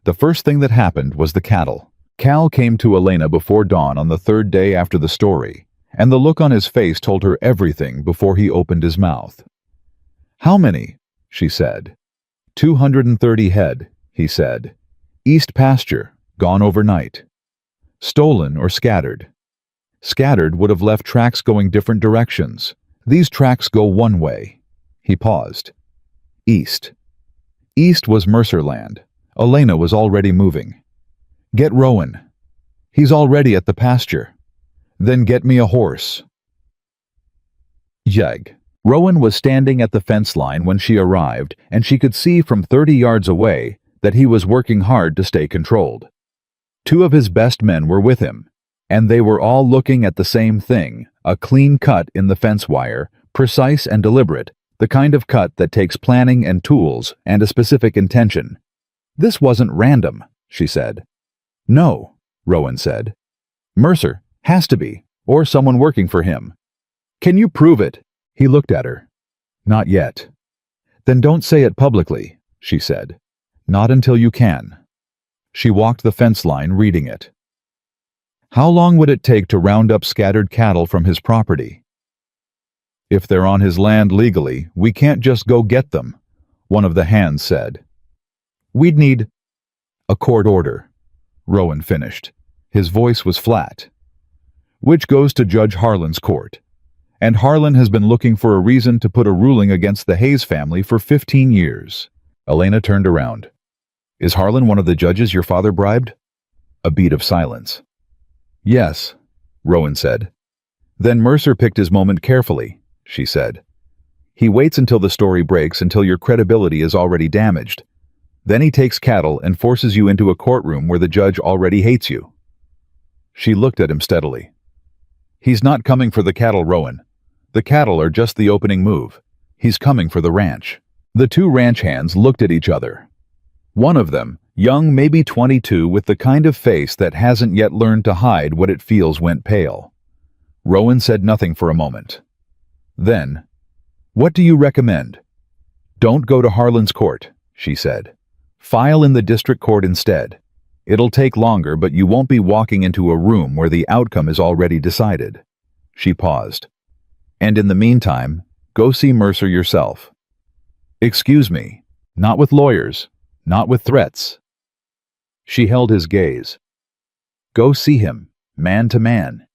The first thing that happened was the cattle. Cal came to Elena before dawn on the third day after the story, and the look on his face told her everything before he opened his mouth. How many? She said. 230 head, he said. East pasture, gone overnight. Stolen or scattered. Scattered would have left tracks going different directions. These tracks go one way. He paused. East. East was Mercer land. Elena was already moving. Get Rowan. He's already at the pasture. Then get me a horse. Jeg. Rowan was standing at the fence line when she arrived, and she could see from 30 yards away that he was working hard to stay controlled. 2 of his best men were with him, and they were all looking at the same thing, a clean cut in the fence wire, precise and deliberate, the kind of cut that takes planning and tools and a specific intention. This wasn't random, she said. No, Rowan said. Mercer. Has to be, or someone working for him. Can you prove it? He looked at her. Not yet. Then don't say it publicly, she said. Not until you can. She walked the fence line reading it. How long would it take to round up scattered cattle from his property? If they're on his land legally, we can't just go get them, one of the hands said. We'd need a court order, Rowan finished. His voice was flat. Which goes to Judge Harlan's court. And Harlan has been looking for a reason to put a ruling against the Hayes family for 15 years. Elena turned around. Is Harlan one of the judges your father bribed? A beat of silence. Yes, Rowan said. Then Mercer picked his moment carefully, she said. He waits until the story breaks, until your credibility is already damaged. Then he takes cattle and forces you into a courtroom where the judge already hates you. She looked at him steadily. He's not coming for the cattle, Rowan. The cattle are just the opening move. He's coming for the ranch. The 2 ranch hands looked at each other. One of them, Young, maybe 22, with the kind of face that hasn't yet learned to hide what it feels went pale. Rowan said nothing for a moment. Then, "What do you recommend?" "Don't go to Harlan's court," she said. "File in the district court instead. It'll take longer, but you won't be walking into a room where the outcome is already decided." She paused. "And in the meantime, go see Mercer yourself." "Excuse me, not with lawyers, not with threats." She held his gaze. "Go see him, man to man.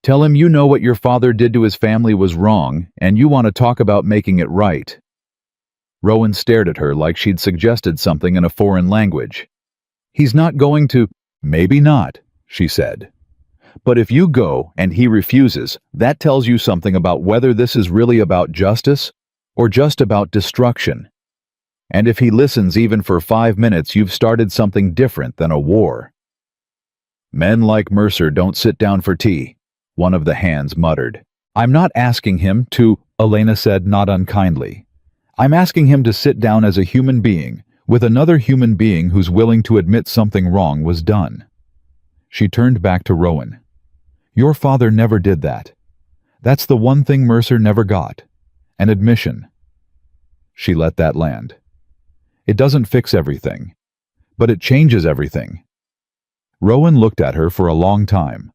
Tell him you know what your father did to his family was wrong, and you want to talk about making it right." Rowan stared at her like she'd suggested something in a foreign language. "He's not going to—" "Maybe not," she said. "But if you go and he refuses, that tells you something about whether this is really about justice or just about destruction. And if he listens even for 5 minutes, you've started something different than a war." "Men like Mercer don't sit down for tea," one of the hands muttered. "I'm not asking him to," Elena said, not unkindly. "I'm asking him to sit down as a human being, with another human being who's willing to admit something wrong was done." She turned back to Rowan. "Your father never did that. That's the one thing Mercer never got. An admission." She let that land. "It doesn't fix everything, but it changes everything." Rowan looked at her for a long time.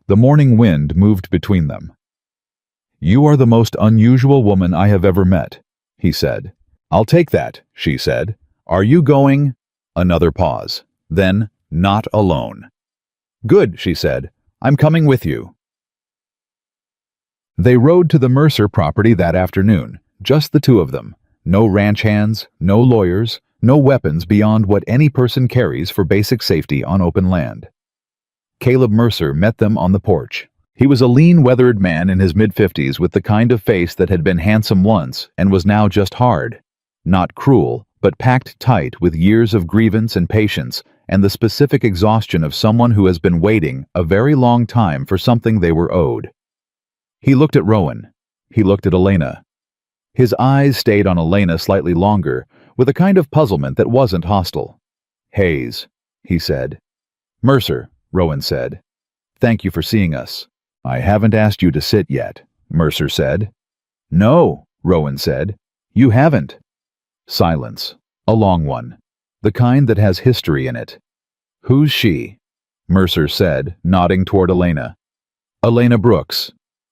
The morning wind moved between them. "You are the most unusual woman I have ever met," he said. "I'll take that," she said. "Are you going—" Another pause. Then, "Not alone." "Good," she said. "I'm coming with you." They rode to the Mercer property that afternoon, just the two of them. No ranch hands, no lawyers, no weapons beyond what any person carries for basic safety on open land. Caleb Mercer met them on the porch. He was a lean, weathered man in his mid-50s with the kind of face that had been handsome once and was now just hard. Not cruel, but packed tight with years of grievance and patience and the specific exhaustion of someone who has been waiting a very long time for something they were owed. He looked at Rowan. He looked at Elena. His eyes stayed on Elena slightly longer, with a kind of puzzlement that wasn't hostile. "Hayes," he said. "Mercer," Rowan said. "Thank you for seeing us." "I haven't asked you to sit yet," Mercer said. "No," Rowan said. "You haven't." Silence. A long one. The kind that has history in it. "Who's she?" Mercer said, nodding toward Elena. "Elena Brooks,"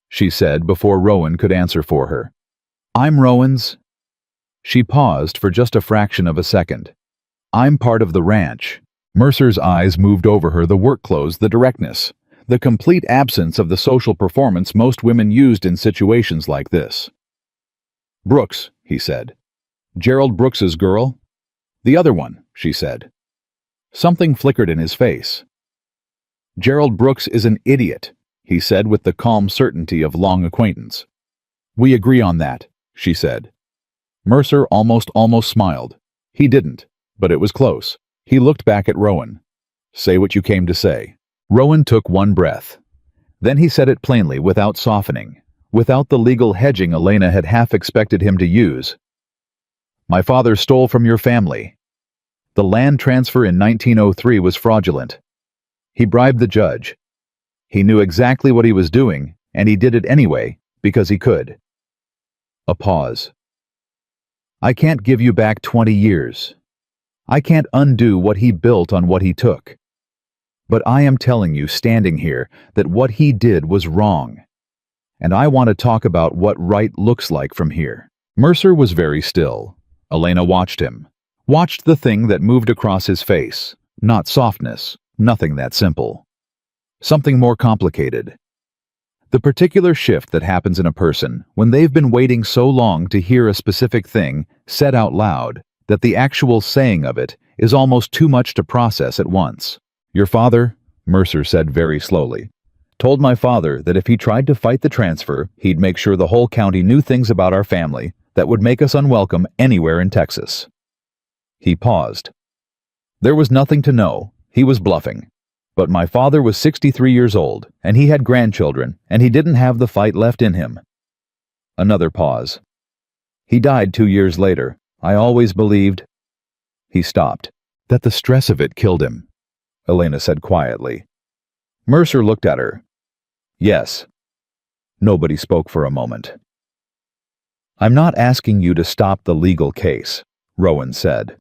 she said before Rowan could answer for her. "I'm Rowan's—" She paused for just a fraction of a second. "I'm part of the ranch." Mercer's eyes moved over her, the work clothes, the directness, the complete absence of the social performance most women used in situations like this. "Brooks," he said. "Gerald Brooks's girl?" "The other one," she said. Something flickered in his face. "Gerald Brooks is an idiot," he said with the calm certainty of long acquaintance. "We agree on that," she said. Mercer almost smiled. He didn't, but it was close. He looked back at Rowan. "Say what you came to say." Rowan took one breath. Then he said it plainly, without softening, without the legal hedging Elena had half expected him to use. "My father stole from your family. The land transfer in 1903 was fraudulent. He bribed the judge. He knew exactly what he was doing, and he did it anyway, because he could." A pause. "I can't give you back 20 years. I can't undo what he built on what he took. But I am telling you, standing here, that what he did was wrong. And I want to talk about what right looks like from here." Mercer was very still. Elena watched him. Watched the thing that moved across his face. Not softness, nothing that simple. Something more complicated. The particular shift that happens in a person when they've been waiting so long to hear a specific thing said out loud that the actual saying of it is almost too much to process at once. "Your father," Mercer said very slowly, "told my father that if he tried to fight the transfer, he'd make sure the whole county knew things about our family that would make us unwelcome anywhere in Texas." He paused. "There was nothing to know. He was bluffing. But my father was 63 years old, and he had grandchildren, and he didn't have the fight left in him." Another pause. "He died 2 years later. I always believed—" He stopped. That the stress of it killed him, Elena said quietly. Mercer looked at her. Yes. Nobody spoke for a moment. I'm not asking you to stop the legal case, Rowan said.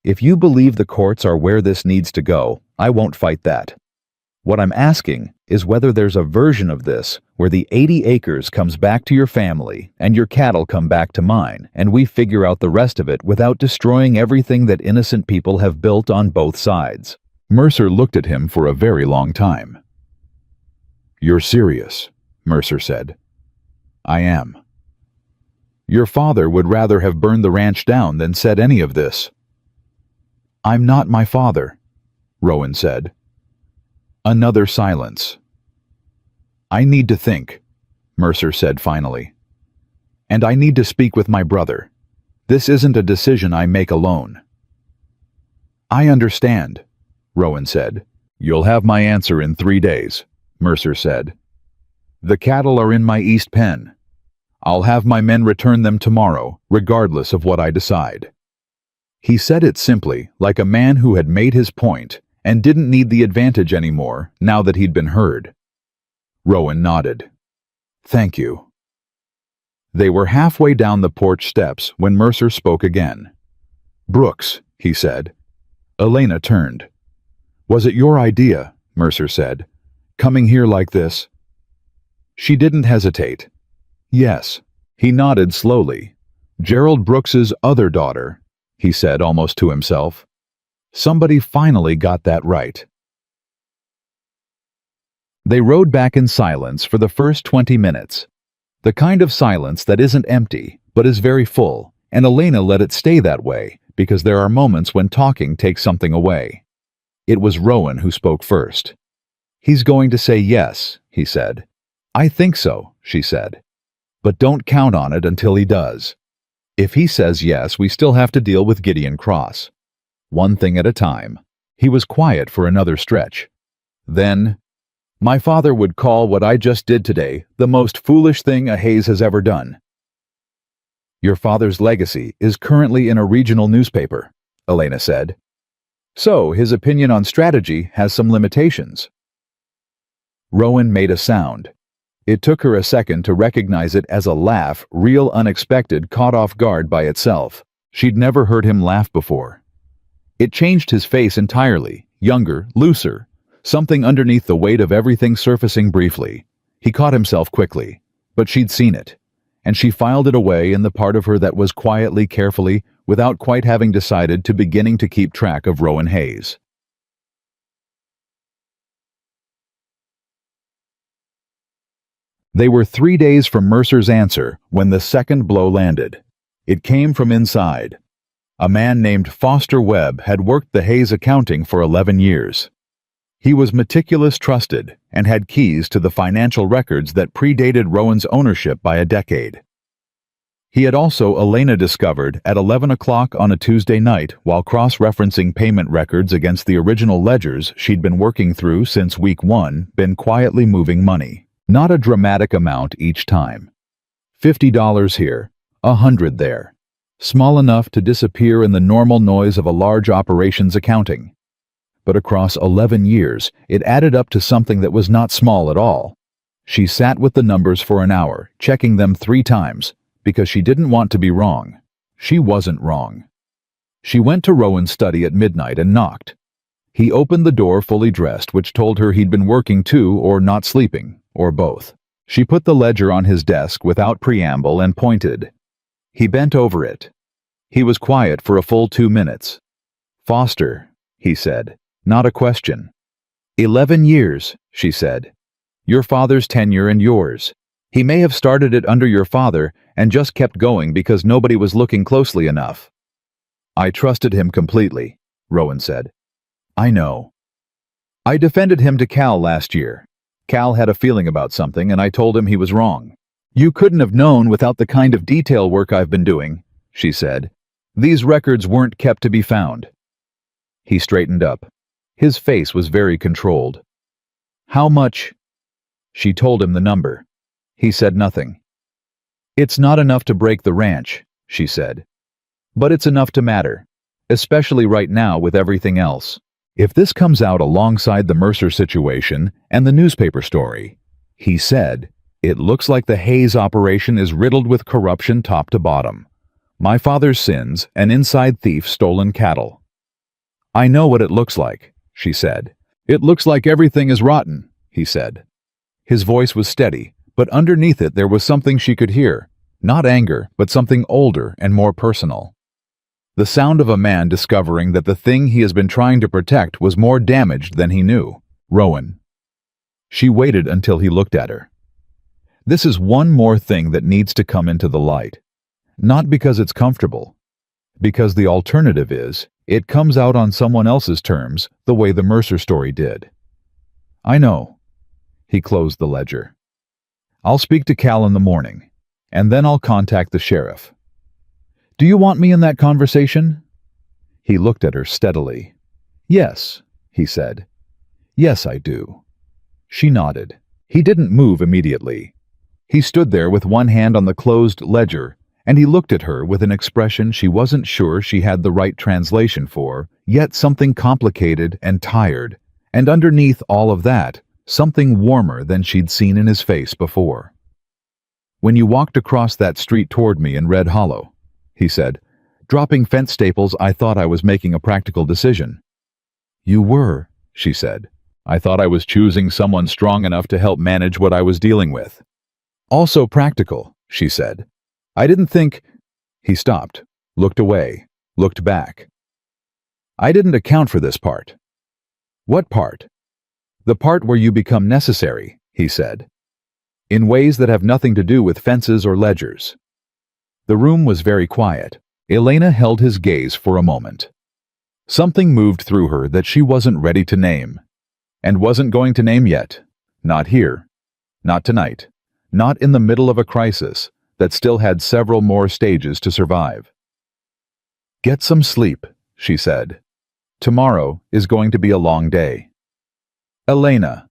If you believe the courts are where this needs to go, I won't fight that. What I'm asking is whether there's a version of this where the 80 acres comes back to your family and your cattle come back to mine, and we figure out the rest of it without destroying everything that innocent people have built on both sides. Mercer looked at him for a very long time. You're serious, Mercer said. I am. Your father would rather have burned the ranch down than said any of this. I'm not my father, Rowan said. Another silence. I need to think, Mercer said finally. And I need to speak with my brother. This isn't a decision I make alone. I understand, Rowan said. You'll have my answer in 3 days, Mercer said. The cattle are in my east pen. I'll have my men return them tomorrow, regardless of what I decide. He said it simply, like a man who had made his point and didn't need the advantage anymore now that he'd been heard. Rowan nodded. Thank you. They were halfway down the porch steps when Mercer spoke again. Brooks, he said. Elena turned. Was it your idea, Mercer said, coming here like this? She didn't hesitate. Yes. He nodded slowly. Gerald Brooks's other daughter, he said almost to himself. Somebody finally got that right. They rode back in silence for the first 20 minutes. The kind of silence that isn't empty, but is very full, and Elena let it stay that way, because there are moments when talking takes something away. It was Rowan who spoke first. He's going to say yes, he said. I think so, she said. But don't count on it until he does. If he says yes, we still have to deal with Gideon Cross. One thing at a time. He was quiet for another stretch. Then, my father would call what I just did today the most foolish thing a Hayes has ever done. Your father's legacy is currently in a regional newspaper, Elena said. So his opinion on strategy has some limitations. Rowan made a sound. It took her a second to recognize it as a laugh, real unexpected, caught off guard by itself. She'd never heard him laugh before. It changed his face entirely, younger, looser, something underneath the weight of everything surfacing briefly. He caught himself quickly, but she'd seen it, and she filed it away in the part of her that was quietly, carefully, without quite having decided to beginning to keep track of Rowan Hayes. They were 3 days from Mercer's answer when the second blow landed. It came from inside. A man named Foster Webb had worked the Hayes accounting for 11 years. He was meticulous, trusted, and had keys to the financial records that predated Rowan's ownership by a decade. He had also, Elena discovered, at 11 o'clock on a Tuesday night while cross-referencing payment records against the original ledgers she'd been working through since week 1, been quietly moving money. Not a dramatic amount each time. $50 here, $100 there. Small enough to disappear in the normal noise of a large operations accounting. But across 11 years, it added up to something that was not small at all. She sat with the numbers for an hour, checking them 3 times, because she didn't want to be wrong. She wasn't wrong. She went to Rowan's study at midnight and knocked. He opened the door fully dressed, which told her he'd been working too or not sleeping, or both. She put the ledger on his desk without preamble and pointed. He bent over it. He was quiet for a full 2 minutes. Foster, he said, not a question. 11 years, she said. Your father's tenure and yours. He may have started it under your father and just kept going because nobody was looking closely enough. I trusted him completely, Rowan said. I know. I defended him to Cal last year. Cal had a feeling about something and I told him he was wrong. You couldn't have known without the kind of detail work I've been doing, she said. These records weren't kept to be found. He straightened up. His face was very controlled. How much? She told him the number. He said nothing. It's not enough to break the ranch, she said. But it's enough to matter. especially right now with everything else. If this comes out alongside the Mercer situation and the newspaper story, he said, it looks like the Hayes operation is riddled with corruption top to bottom. My father's sins, an inside thief stolen cattle. I know what it looks like, she said. It looks like everything is rotten, he said. His voice was steady, but underneath it there was something she could hear. Not anger, but something older and more personal. The sound of a man discovering that the thing he has been trying to protect was more damaged than he knew. Rowan. She waited until he looked at her. This is one more thing that needs to come into the light. Not because it's comfortable. Because the alternative is, it comes out on someone else's terms, the way the Mercer story did. I know. He closed the ledger. I'll speak to Cal in the morning, and then I'll contact the sheriff. Do you want me in that conversation? He looked at her steadily. Yes, he said. Yes, I do. She nodded. He didn't move immediately. He stood there with one hand on the closed ledger, and he looked at her with an expression she wasn't sure she had the right translation for, yet something complicated and tired, and underneath all of that, something warmer than she'd seen in his face before. When you walked across that street toward me in Red Hollow, he said, dropping fence staples, I thought I was making a practical decision. You were, she said. I thought I was choosing someone strong enough to help manage what I was dealing with. Also practical, she said. I didn't think... He stopped, looked away, looked back. I didn't account for this part. What part? The part where you become necessary, he said. In ways that have nothing to do with fences or ledgers. The room was very quiet. Elena held his gaze for a moment. Something moved through her that she wasn't ready to name. And wasn't going to name yet. Not here. Not tonight. Not in the middle of a crisis that still had several more stages to survive. Get some sleep, she said. Tomorrow is going to be a long day. Elena.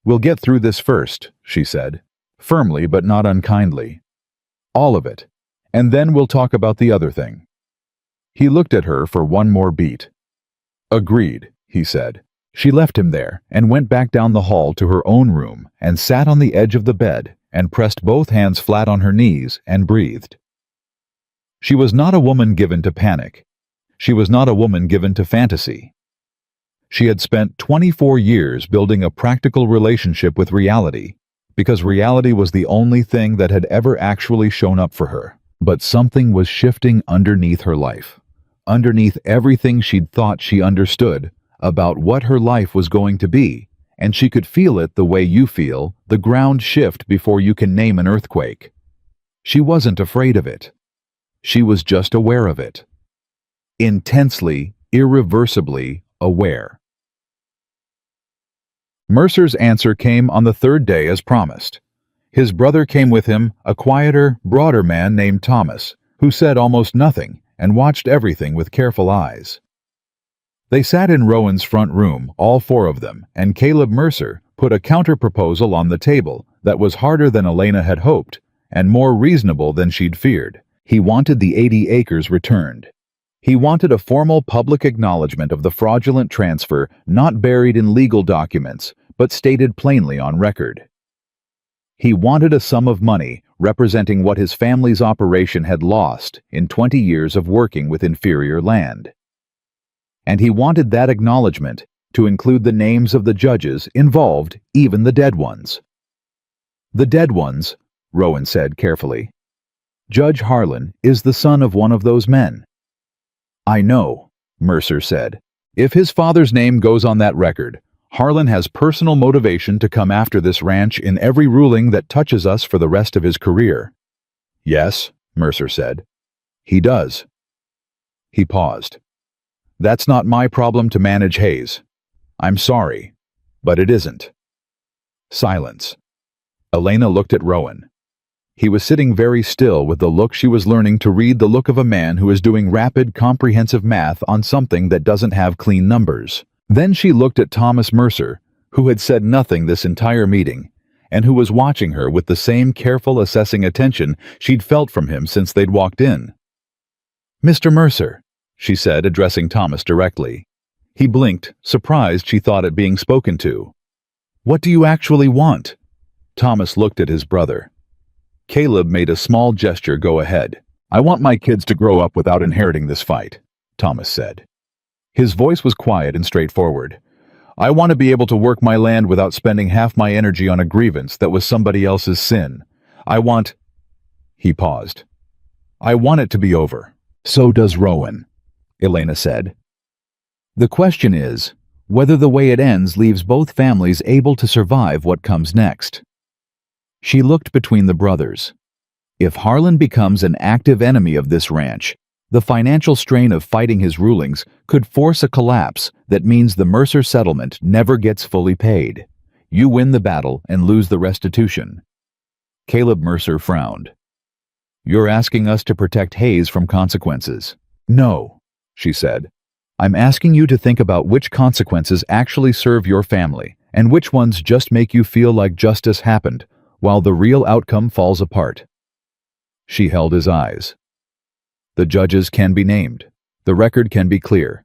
We'll get through this first, she said, firmly but not unkindly. All of it, and then we'll talk about the other thing. He looked at her for one more beat. Agreed, he said. She left him there and went back down the hall to her own room and sat on the edge of the bed and pressed both hands flat on her knees and breathed. She was not a woman given to panic. She was not a woman given to fantasy. She had spent 24 years building a practical relationship with reality, because reality was the only thing that had ever actually shown up for her. But something was shifting underneath her life, underneath everything she'd thought she understood about what her life was going to be, and she could feel it the way you feel the ground shift before you can name an earthquake. She wasn't afraid of it. She was just aware of it. Intensely, irreversibly aware. Mercer's answer came on the third day as promised. His brother came with him, a quieter, broader man named Thomas, who said almost nothing and watched everything with careful eyes. They sat in Rowan's front room, all four of them, and Caleb Mercer put a counter-proposal on the table that was harder than Elena had hoped and more reasonable than she'd feared. He wanted the 80 acres returned. He wanted a formal public acknowledgement of the fraudulent transfer, not buried in legal documents, but stated plainly on record. He wanted a sum of money representing what his family's operation had lost in 20 years of working with inferior land. And he wanted that acknowledgement to include the names of the judges involved, even the dead ones. The dead ones, Rowan said carefully. Judge Harlan is the son of one of those men. I know, Mercer said. If his father's name goes on that record, Harlan has personal motivation to come after this ranch in every ruling that touches us for the rest of his career. Yes, Mercer said. He does. He paused. That's not my problem to manage, Hayes. I'm sorry, but it isn't. Silence. Elena looked at Rowan. He was sitting very still with the look she was learning to read, the look of a man who is doing rapid, comprehensive math on something that doesn't have clean numbers. Then she looked at Thomas Mercer, who had said nothing this entire meeting, and who was watching her with the same careful, assessing attention she'd felt from him since they'd walked in. Mr. Mercer, she said, addressing Thomas directly. He blinked, surprised she thought it being spoken to. What do you actually want? Thomas looked at his brother. Caleb made a small gesture. Go ahead. I want my kids to grow up without inheriting this fight, Thomas said. His voice was quiet and straightforward. I want to be able to work my land without spending half my energy on a grievance that was somebody else's sin. He paused. I want it to be over. So does Rowan, Elena said. The question is whether the way it ends leaves both families able to survive what comes next. She looked between the brothers. If Harlan becomes an active enemy of this ranch, the financial strain of fighting his rulings could force a collapse that means the Mercer settlement never gets fully paid. You win the battle and lose the restitution. Caleb Mercer frowned. You're asking us to protect Hayes from consequences. No, she said. I'm asking you to think about which consequences actually serve your family and which ones just make you feel like justice happened while the real outcome falls apart. She held his eyes. The judges can be named. The record can be clear.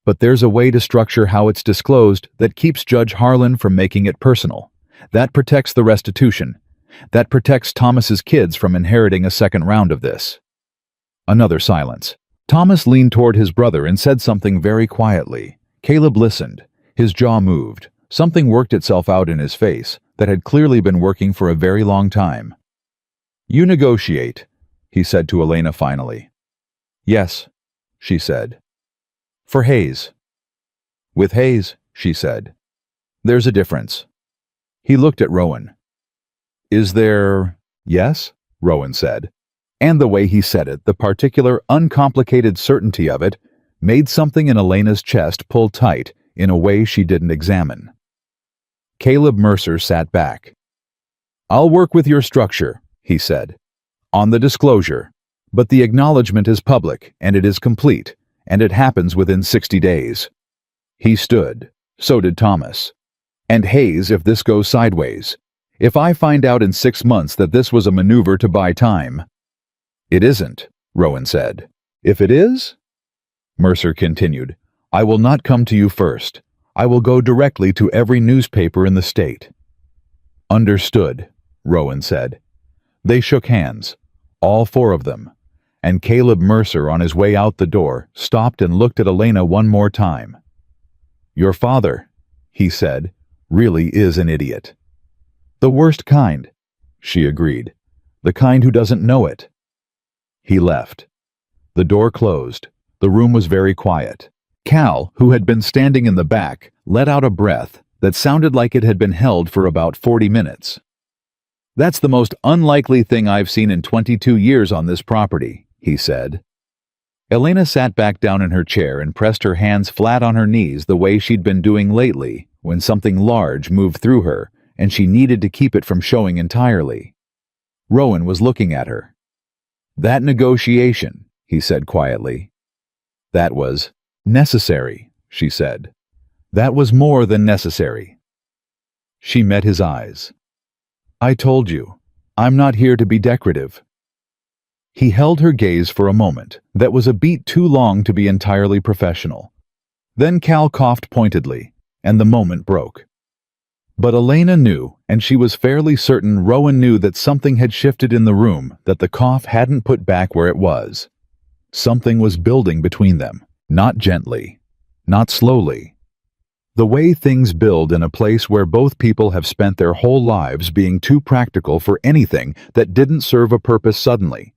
But there's a way to structure how it's disclosed that keeps Judge Harlan from making it personal. That protects the restitution. That protects Thomas's kids from inheriting a second round of this. Another silence. Thomas leaned toward his brother and said something very quietly. Caleb listened. His jaw moved. Something worked itself out in his face that had clearly been working for a very long time. You negotiate, he said to Elena finally. Yes, she said. For Hayes. With Hayes, she said. There's a difference. He looked at Rowan. Is there? Yes, Rowan said. And the way he said it, the particular, uncomplicated certainty of it, made something in Elena's chest pull tight in a way she didn't examine. Caleb Mercer sat back. I'll work with your structure, he said, on the disclosure, but the acknowledgement is public, and it is complete, and it happens within 60 days. He stood. So did Thomas. And Hayes, if this goes sideways. If I find out in 6 months that this was a maneuver to buy time. It isn't, Rowan said. If it is? Mercer continued. I will not come to you first. I will go directly to every newspaper in the state. Understood, Rowan said. They shook hands, all 4 of them, and Caleb Mercer, on his way out the door, stopped and looked at Elena one more time. Your father, he said, really is an idiot. The worst kind, she agreed. The kind who doesn't know it. He left. The door closed. The room was very quiet. Cal, who had been standing in the back, let out a breath that sounded like it had been held for about 40 minutes. That's the most unlikely thing I've seen in 22 years on this property, he said. Elena sat back down in her chair and pressed her hands flat on her knees the way she'd been doing lately when something large moved through her and she needed to keep it from showing entirely. Rowan was looking at her. That negotiation, he said quietly. That was necessary, she said. That was more than necessary. She met his eyes. I told you, I'm not here to be decorative. He held her gaze for a moment that was a beat too long to be entirely professional. Then Cal coughed pointedly, and the moment broke. But Elena knew, and she was fairly certain Rowan knew that something had shifted in the room that the cough hadn't put back where it was. Something was building between them, not gently, not slowly. The way things build in a place where both people have spent their whole lives being too practical for anything that didn't serve a purpose suddenly,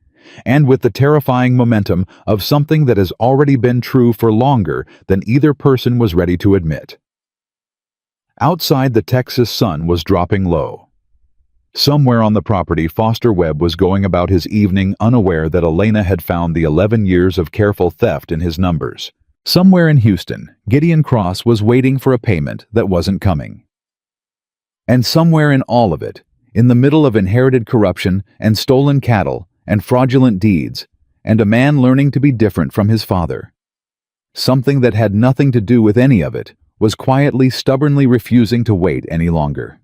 and with the terrifying momentum of something that has already been true for longer than either person was ready to admit. Outside, the Texas sun was dropping low. Somewhere on the property, Foster Webb was going about his evening unaware that Elena had found the 11 years of careful theft in his numbers. Somewhere in Houston, Gideon Cross was waiting for a payment that wasn't coming. And somewhere in all of it, in the middle of inherited corruption and stolen cattle and fraudulent deeds, and a man learning to be different from his father, something that had nothing to do with any of it was quietly, stubbornly refusing to wait any longer.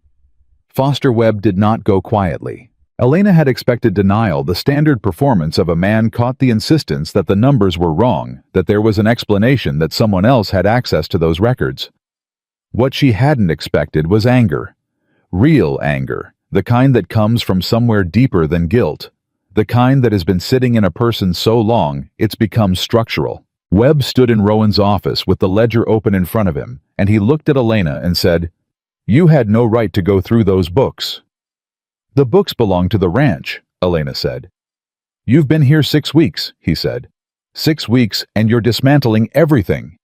Foster Webb did not go quietly. Elena had expected denial, the standard performance of a man caught, the insistence that the numbers were wrong, that there was an explanation, that someone else had access to those records. What she hadn't expected was anger. Real anger, the kind that comes from somewhere deeper than guilt. The kind that has been sitting in a person so long, it's become structural. Webb stood in Rowan's office with the ledger open in front of him, and he looked at Elena and said, "You had no right to go through those books." "The books belong to the ranch," Elena said. "You've been here 6 weeks," he said. 6 weeks, and you're dismantling everything."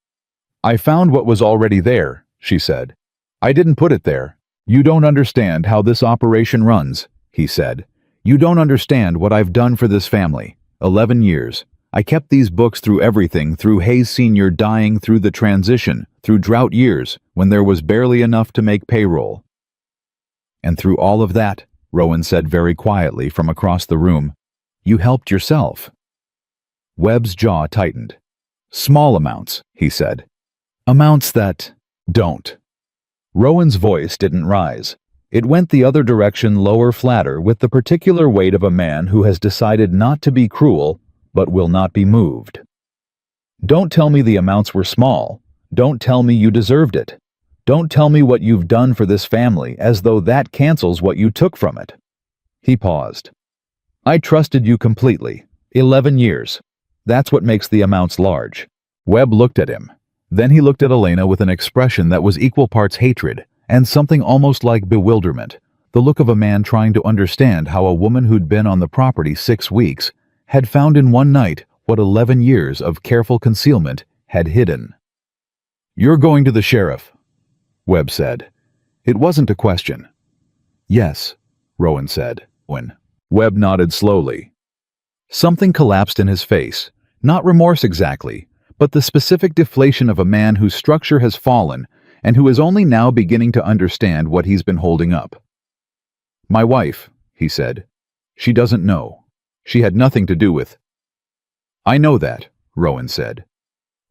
"I found what was already there," she said. "I didn't put it there." "You don't understand how this operation runs," he said. "You don't understand what I've done for this family. 11 years. I kept these books through everything, through Hayes Sr. dying, through the transition, through drought years, when there was barely enough to make payroll." "And through all of that," Rowan said very quietly from across the room, "you helped yourself." Webb's jaw tightened. "Small amounts," he said. "Amounts that don't." Rowan's voice didn't rise. It went the other direction, lower, flatter, with the particular weight of a man who has decided not to be cruel, but will not be moved. "Don't tell me the amounts were small. Don't tell me you deserved it. Don't tell me what you've done for this family, as though that cancels what you took from it." He paused. "I trusted you completely. 11 years. That's what makes the amounts large." Webb looked at him. Then he looked at Elena with an expression that was equal parts hatred and something almost like bewilderment, the look of a man trying to understand how a woman who'd been on the property 6 weeks had found in one night what 11 years of careful concealment had hidden. "You're going to the sheriff," Webb said. It wasn't a question. "Yes," Rowan said. "When?" Webb nodded slowly. Something collapsed in his face, not remorse exactly, but the specific deflation of a man whose structure has fallen and who is only now beginning to understand what he's been holding up. "My wife," he said. "She doesn't know. She had nothing to do with—" "I know that," Rowan said.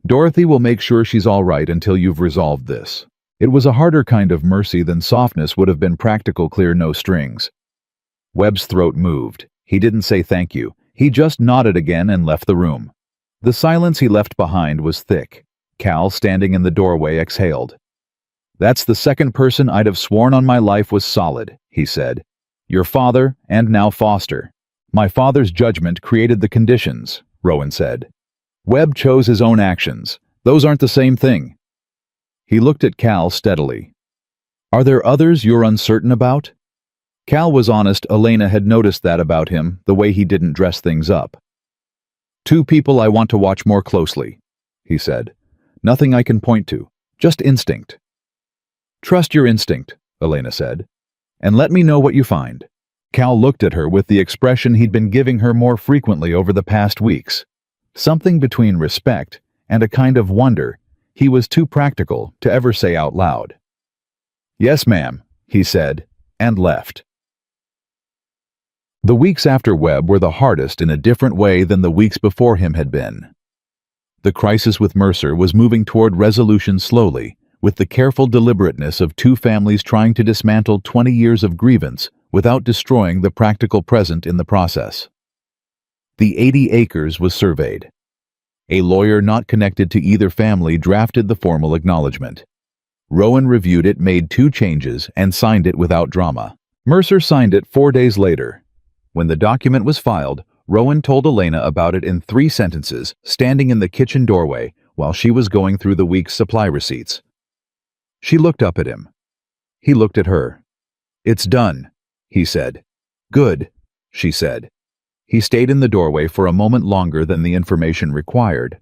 "Dorothy will make sure she's all right until you've resolved this." It was a harder kind of mercy than softness would have been, practical, clear, no strings. Webb's throat moved. He didn't say thank you. He just nodded again and left the room. The silence he left behind was thick. Cal, standing in the doorway, exhaled. "That's the second person I'd have sworn on my life was solid," he said. "Your father, and now Foster." "My father's judgment created the conditions," Rowan said. "Webb chose his own actions. Those aren't the same thing." He looked at Cal steadily. "Are there others you're uncertain about?" Cal was honest. Elena had noticed that about him, the way he didn't dress things up. "2 people I want to watch more closely," he said. "Nothing I can point to, just instinct." "Trust your instinct," Elena said, "and let me know what you find." Cal looked at her with the expression he'd been giving her more frequently over the past weeks. Something between respect and a kind of wonder he was too practical to ever say out loud. "Yes, ma'am," he said, and left. The weeks after Webb were the hardest in a different way than the weeks before him had been. The crisis with Mercer was moving toward resolution slowly, with the careful deliberateness of 2 families trying to dismantle 20 years of grievance without destroying the practical present in the process. The 80 acres was surveyed. A lawyer not connected to either family drafted the formal acknowledgement. Rowan reviewed it, made 2 changes, and signed it without drama. Mercer signed it 4 days later. When the document was filed, Rowan told Elena about it in 3 sentences, standing in the kitchen doorway while she was going through the week's supply receipts. She looked up at him. He looked at her. "It's done," he said. "Good," she said. He stayed in the doorway for a moment longer than the information required.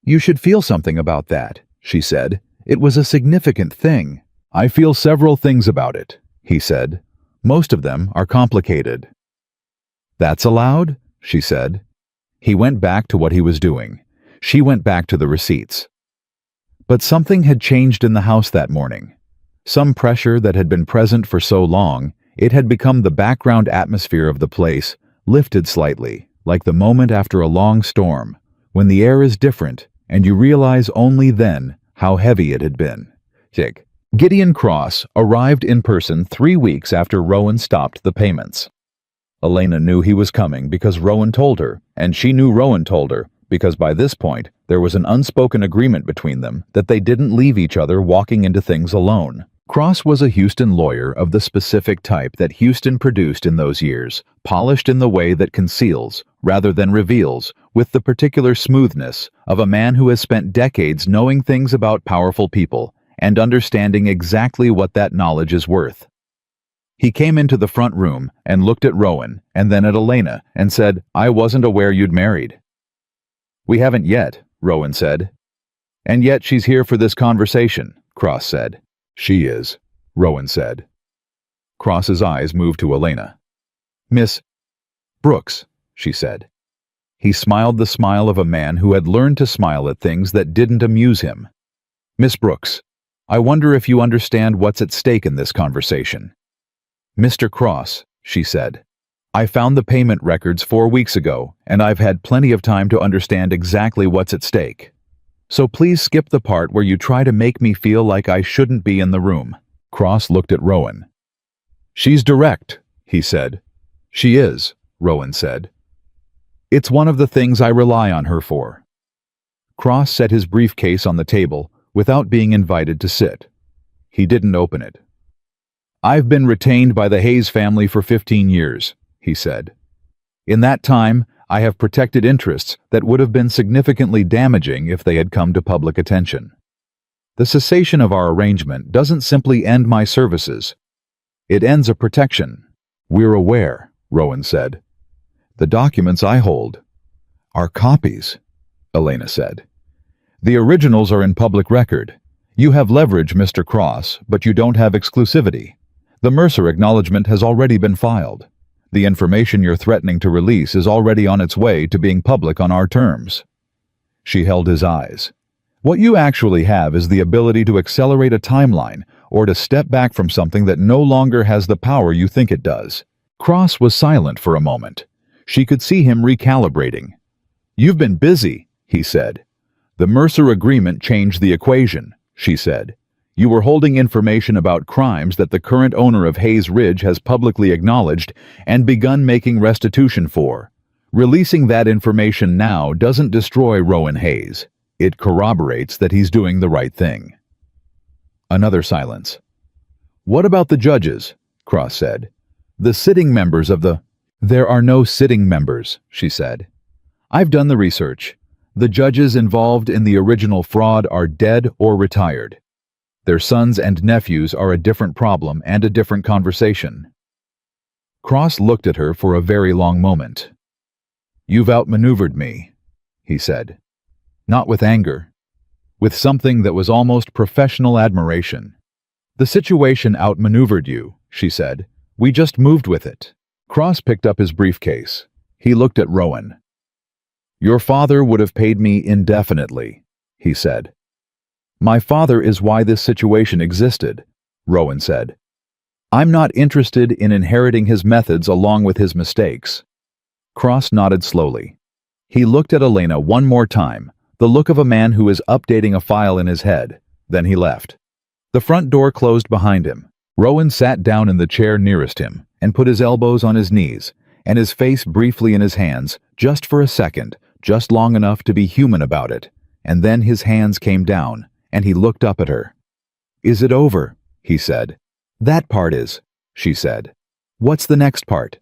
"You should feel something about that," she said. "It was a significant thing." "I feel several things about it," he said. "Most of them are complicated." "That's allowed?" she said. He went back to what he was doing. She went back to the receipts. But something had changed in the house that morning. Some pressure that had been present for so long, it had become the background atmosphere of the place, lifted slightly, like the moment after a long storm, when the air is different and you realize only then how heavy it had been. Gideon Cross arrived in person 3 weeks after Rowan stopped the payments. Elena knew he was coming because Rowan told her, and she knew Rowan told her, because by this point, there was an unspoken agreement between them that they didn't leave each other walking into things alone. Cross was a Houston lawyer of the specific type that Houston produced in those years, polished in the way that conceals, rather than reveals, with the particular smoothness of a man who has spent decades knowing things about powerful people and understanding exactly what that knowledge is worth. He came into the front room and looked at Rowan and then at Elena and said, "I wasn't aware you'd married." "We haven't yet," Rowan said. "And yet she's here for this conversation," Cross said. "She is," Rowan said. Cross's eyes moved to Elena. "Miss Brooks," she said. He smiled the smile of a man who had learned to smile at things that didn't amuse him. "Miss Brooks, I wonder if you understand what's at stake in this conversation." "Mr. Cross," she said, "I found the payment records 4 weeks ago, and I've had plenty of time to understand exactly what's at stake. So please skip the part where you try to make me feel like I shouldn't be in the room." Cross looked at Rowan. "She's direct," he said. "She is," Rowan said. "It's one of the things I rely on her for." Cross set his briefcase on the table without being invited to sit. He didn't open it. "I've been retained by the Hayes family for 15 years, he said. "In that time, I have protected interests that would have been significantly damaging if they had come to public attention. The cessation of our arrangement doesn't simply end my services. It ends a protection." "We're aware," Rowan said. "The documents I hold are copies," Elena said. "The originals are in public record. You have leverage, Mr. Cross, but you don't have exclusivity. The Mercer acknowledgement has already been filed. The information you're threatening to release is already on its way to being public on our terms." She held his eyes. "What you actually have is the ability to accelerate a timeline or to step back from something that no longer has the power you think it does." Cross was silent for a moment. She could see him recalibrating. "You've been busy," he said. "The Mercer agreement changed the equation," she said. "You were holding information about crimes that the current owner of Hayes Ridge has publicly acknowledged and begun making restitution for. Releasing that information now doesn't destroy Rowan Hayes. It corroborates that he's doing the right thing." Another silence. "What about the judges?" Cross said. "The sitting members of the—" "There are no sitting members," she said. "I've done the research. The judges involved in the original fraud are dead or retired. Their sons and nephews are a different problem and a different conversation." Cross looked at her for a very long moment. "You've outmaneuvered me," he said. Not with anger. With something that was almost professional admiration. "The situation outmaneuvered you," she said. "We just moved with it." Cross picked up his briefcase. He looked at Rowan. "Your father would have paid me indefinitely," he said. "My father is why this situation existed," Rowan said. "I'm not interested in inheriting his methods along with his mistakes." Cross nodded slowly. He looked at Elena one more time, the look of a man who is updating a file in his head. Then he left. The front door closed behind him. Rowan sat down in the chair nearest him and put his elbows on his knees and his face briefly in his hands, just for a second, just long enough to be human about it, and then his hands came down and he looked up at her. "Is it over?" he said. "That part is," she said. "What's the next part?"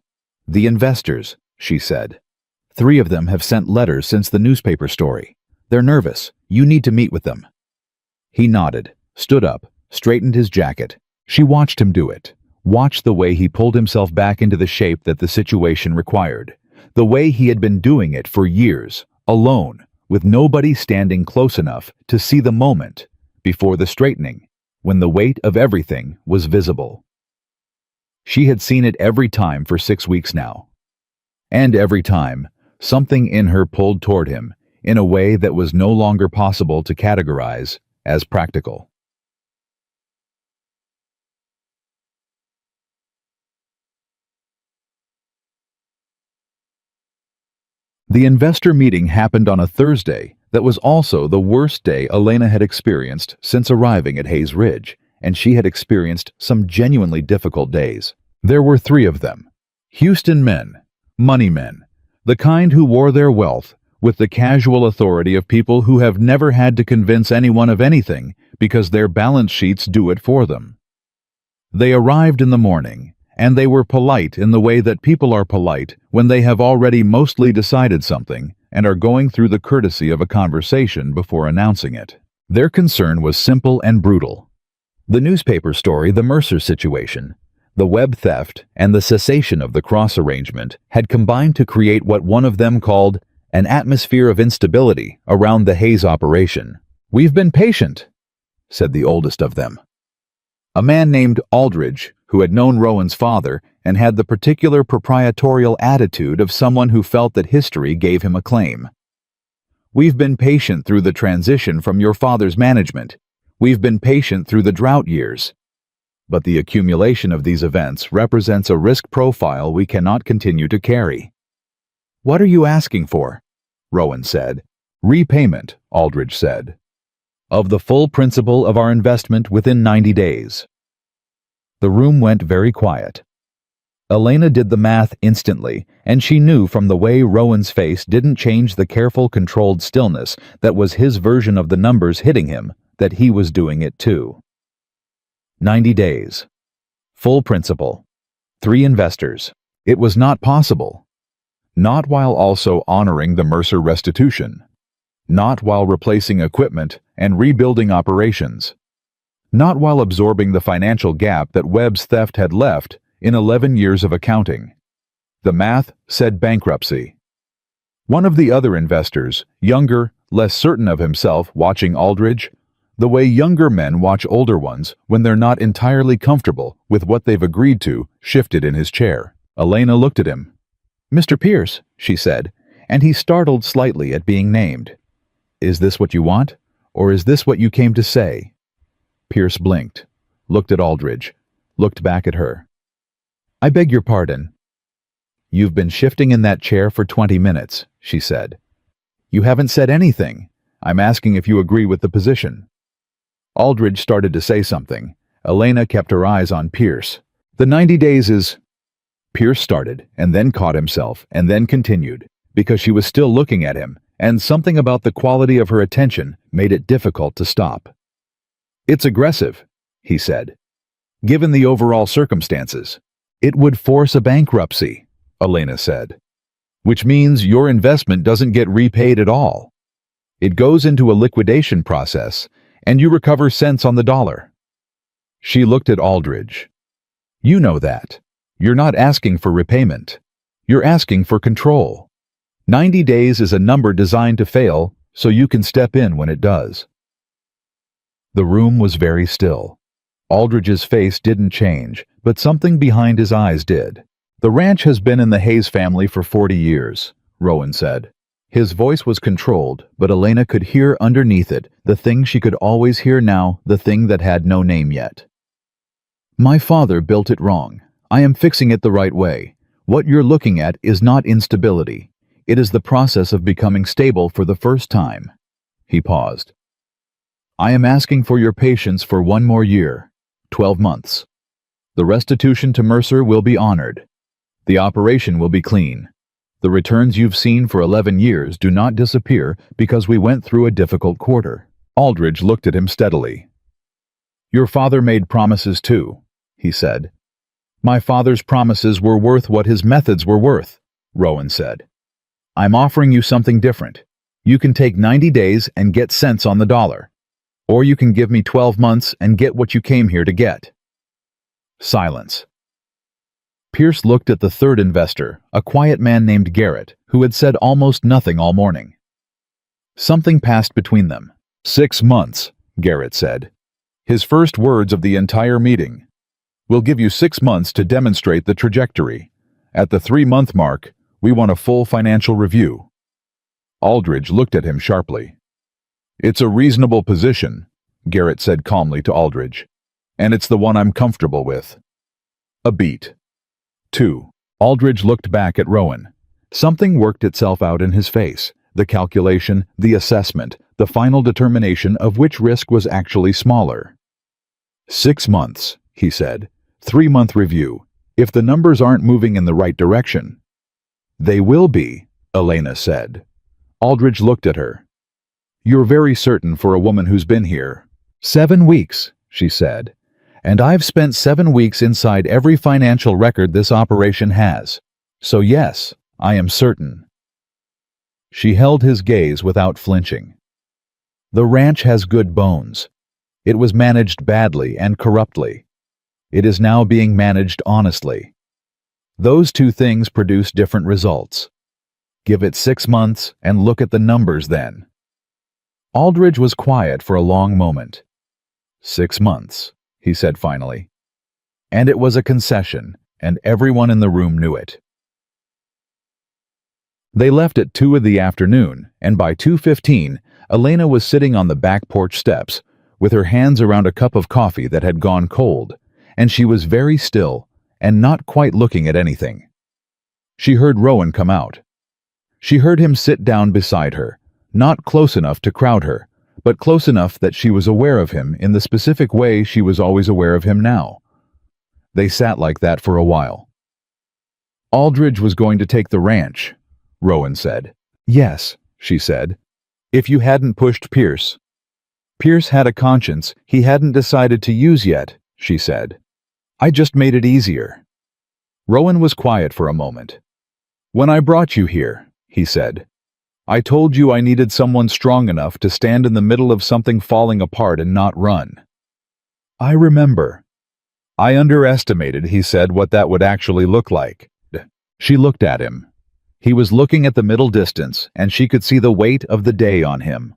"The investors," she said. "3 of them have sent letters since the newspaper story. They're nervous. You need to meet with them." He nodded, stood up, straightened his jacket. She watched him do it, watched the way he pulled himself back into the shape that the situation required, the way he had been doing it for years, alone, with nobody standing close enough to see the moment before the straightening, when the weight of everything was visible. She had seen it every time for 6 weeks now. And every time, something in her pulled toward him in a way that was no longer possible to categorize as practical. The investor meeting happened on a Thursday that was also the worst day Elena had experienced since arriving at Hayes Ridge, and she had experienced some genuinely difficult days. There were 3 of them. Houston men, money men, the kind who wore their wealth with the casual authority of people who have never had to convince anyone of anything because their balance sheets do it for them. They arrived in the morning, and they were polite in the way that people are polite when they have already mostly decided something and are going through the courtesy of a conversation before announcing it. Their concern was simple and brutal. The newspaper story, the Mercer situation, the web theft, and the cessation of the cross arrangement had combined to create what one of them called an atmosphere of instability around the Hayes operation. "We've been patient," said the oldest of them. A man named Aldridge, who had known Rowan's father and had the particular proprietorial attitude of someone who felt that history gave him a claim. "We've been patient through the transition from your father's management. We've been patient through the drought years. But the accumulation of these events represents a risk profile we cannot continue to carry." "What are you asking for?" Rowan said. "Repayment," Aldridge said, "of the full principal of our investment within 90 days. The room went very quiet. Elena did the math instantly, and she knew from the way Rowan's face didn't change the careful, controlled stillness that was his version of the numbers hitting him that he was doing it too. 90 days. Full principal. 3 investors. It was not possible. Not while also honoring the Mercer restitution. Not while replacing equipment and rebuilding operations. Not while absorbing the financial gap that Webb's theft had left in 11 years of accounting. The math said bankruptcy. One of the other investors, younger, less certain of himself, watching Aldridge, the way younger men watch older ones when they're not entirely comfortable with what they've agreed to, shifted in his chair. Elena looked at him. "Mr. Pierce," she said, and he startled slightly at being named. "Is this what you want, or is this what you came to say?" Pierce blinked, looked at Aldridge, looked back at her. "I beg your pardon." "You've been shifting in that chair for 20 minutes, she said. "You haven't said anything. I'm asking if you agree with the position." Aldridge started to say something. Elena kept her eyes on Pierce. "The 90 days is—" Pierce started, and then caught himself, and then continued, because she was still looking at him, and something about the quality of her attention made it difficult to stop. "It's aggressive," he said. "Given the overall circumstances. It would force a bankruptcy," Elena said. "Which means your investment doesn't get repaid at all. It goes into a liquidation process, and you recover cents on the dollar." She looked at Aldridge. "You know that. You're not asking for repayment. You're asking for control. 90 days is a number designed to fail, so you can step in when it does." The room was very still. Aldridge's face didn't change, but something behind his eyes did. "The ranch has been in the Hayes family for 40 years, Rowan said. His voice was controlled, but Elena could hear underneath it the thing she could always hear now, the thing that had no name yet. "My father built it wrong. I am fixing it the right way. What you're looking at is not instability. It is the process of becoming stable for the first time." He paused. "I am asking for your patience for 1 more year, 12 months. The restitution to Mercer will be honored. The operation will be clean. The returns you've seen for 11 years do not disappear because we went through a difficult quarter." Aldridge looked at him steadily. "Your father made promises too," he said. "My father's promises were worth what his methods were worth," Rowan said. "I'm offering you something different. You can take 90 days and get cents on the dollar. Or you can give me 12 months and get what you came here to get." Silence. Pierce looked at the third investor, a quiet man named Garrett, who had said almost nothing all morning. Something passed between them. 6 months, Garrett said. His first words of the entire meeting. "We'll give you 6 months to demonstrate the trajectory. At the 3-month mark, we want a full financial review." Aldridge looked at him sharply. "It's a reasonable position," Garrett said calmly to Aldridge, "and it's the one I'm comfortable with." A beat. 2. Aldridge looked back at Rowan. Something worked itself out in his face, the calculation, the assessment, the final determination of which risk was actually smaller. 6 months, he said. 3-month review. if the numbers aren't moving in the right direction. They will be, Elena said. Aldridge looked at her. You're very certain for a woman who's been here. 7 weeks, she said. And I've spent 7 weeks inside every financial record this operation has. So yes, I am certain. She held his gaze without flinching. The ranch has good bones. It was managed badly and corruptly. It is now being managed honestly. Those two things produce different results. Give it 6 months and look at the numbers then. Aldridge was quiet for a long moment. 6 months, he said finally. And it was a concession, and everyone in the room knew it. They left at 2 in the afternoon, and by 2:15, Elena was sitting on the back porch steps, with her hands around a cup of coffee that had gone cold, and she was very still and not quite looking at anything. She heard Rowan come out. She heard him sit down beside her, not close enough to crowd her, but close enough that she was aware of him in the specific way she was always aware of him now. They sat like that for a while. Aldridge was going to take the ranch, Rowan said. Yes, she said. If you hadn't pushed Pierce. Pierce had a conscience he hadn't decided to use yet, she said. I just made it easier. Rowan was quiet for a moment. When I brought you here, he said, I told you I needed someone strong enough to stand in the middle of something falling apart and not run. I remember. I underestimated, he said, what that would actually look like. She looked at him. He was looking at the middle distance, and she could see the weight of the day on him.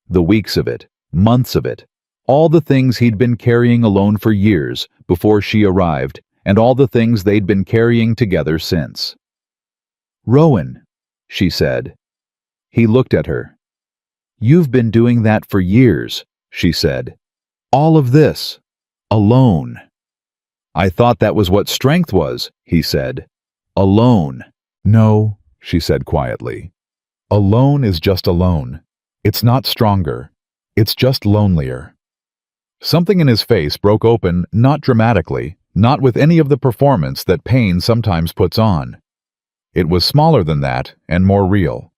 The weeks of it, months of it, all the things he'd been carrying alone for years before she arrived, and all the things they'd been carrying together since. Rowan, she said. He looked at her. You've been doing that for years, she said. All of this. Alone. I thought that was what strength was, he said. Alone. No, she said quietly. Alone is just alone. It's not stronger. It's just lonelier. Something in his face broke open, not dramatically, not with any of the performance that pain sometimes puts on. It was smaller than that and more real.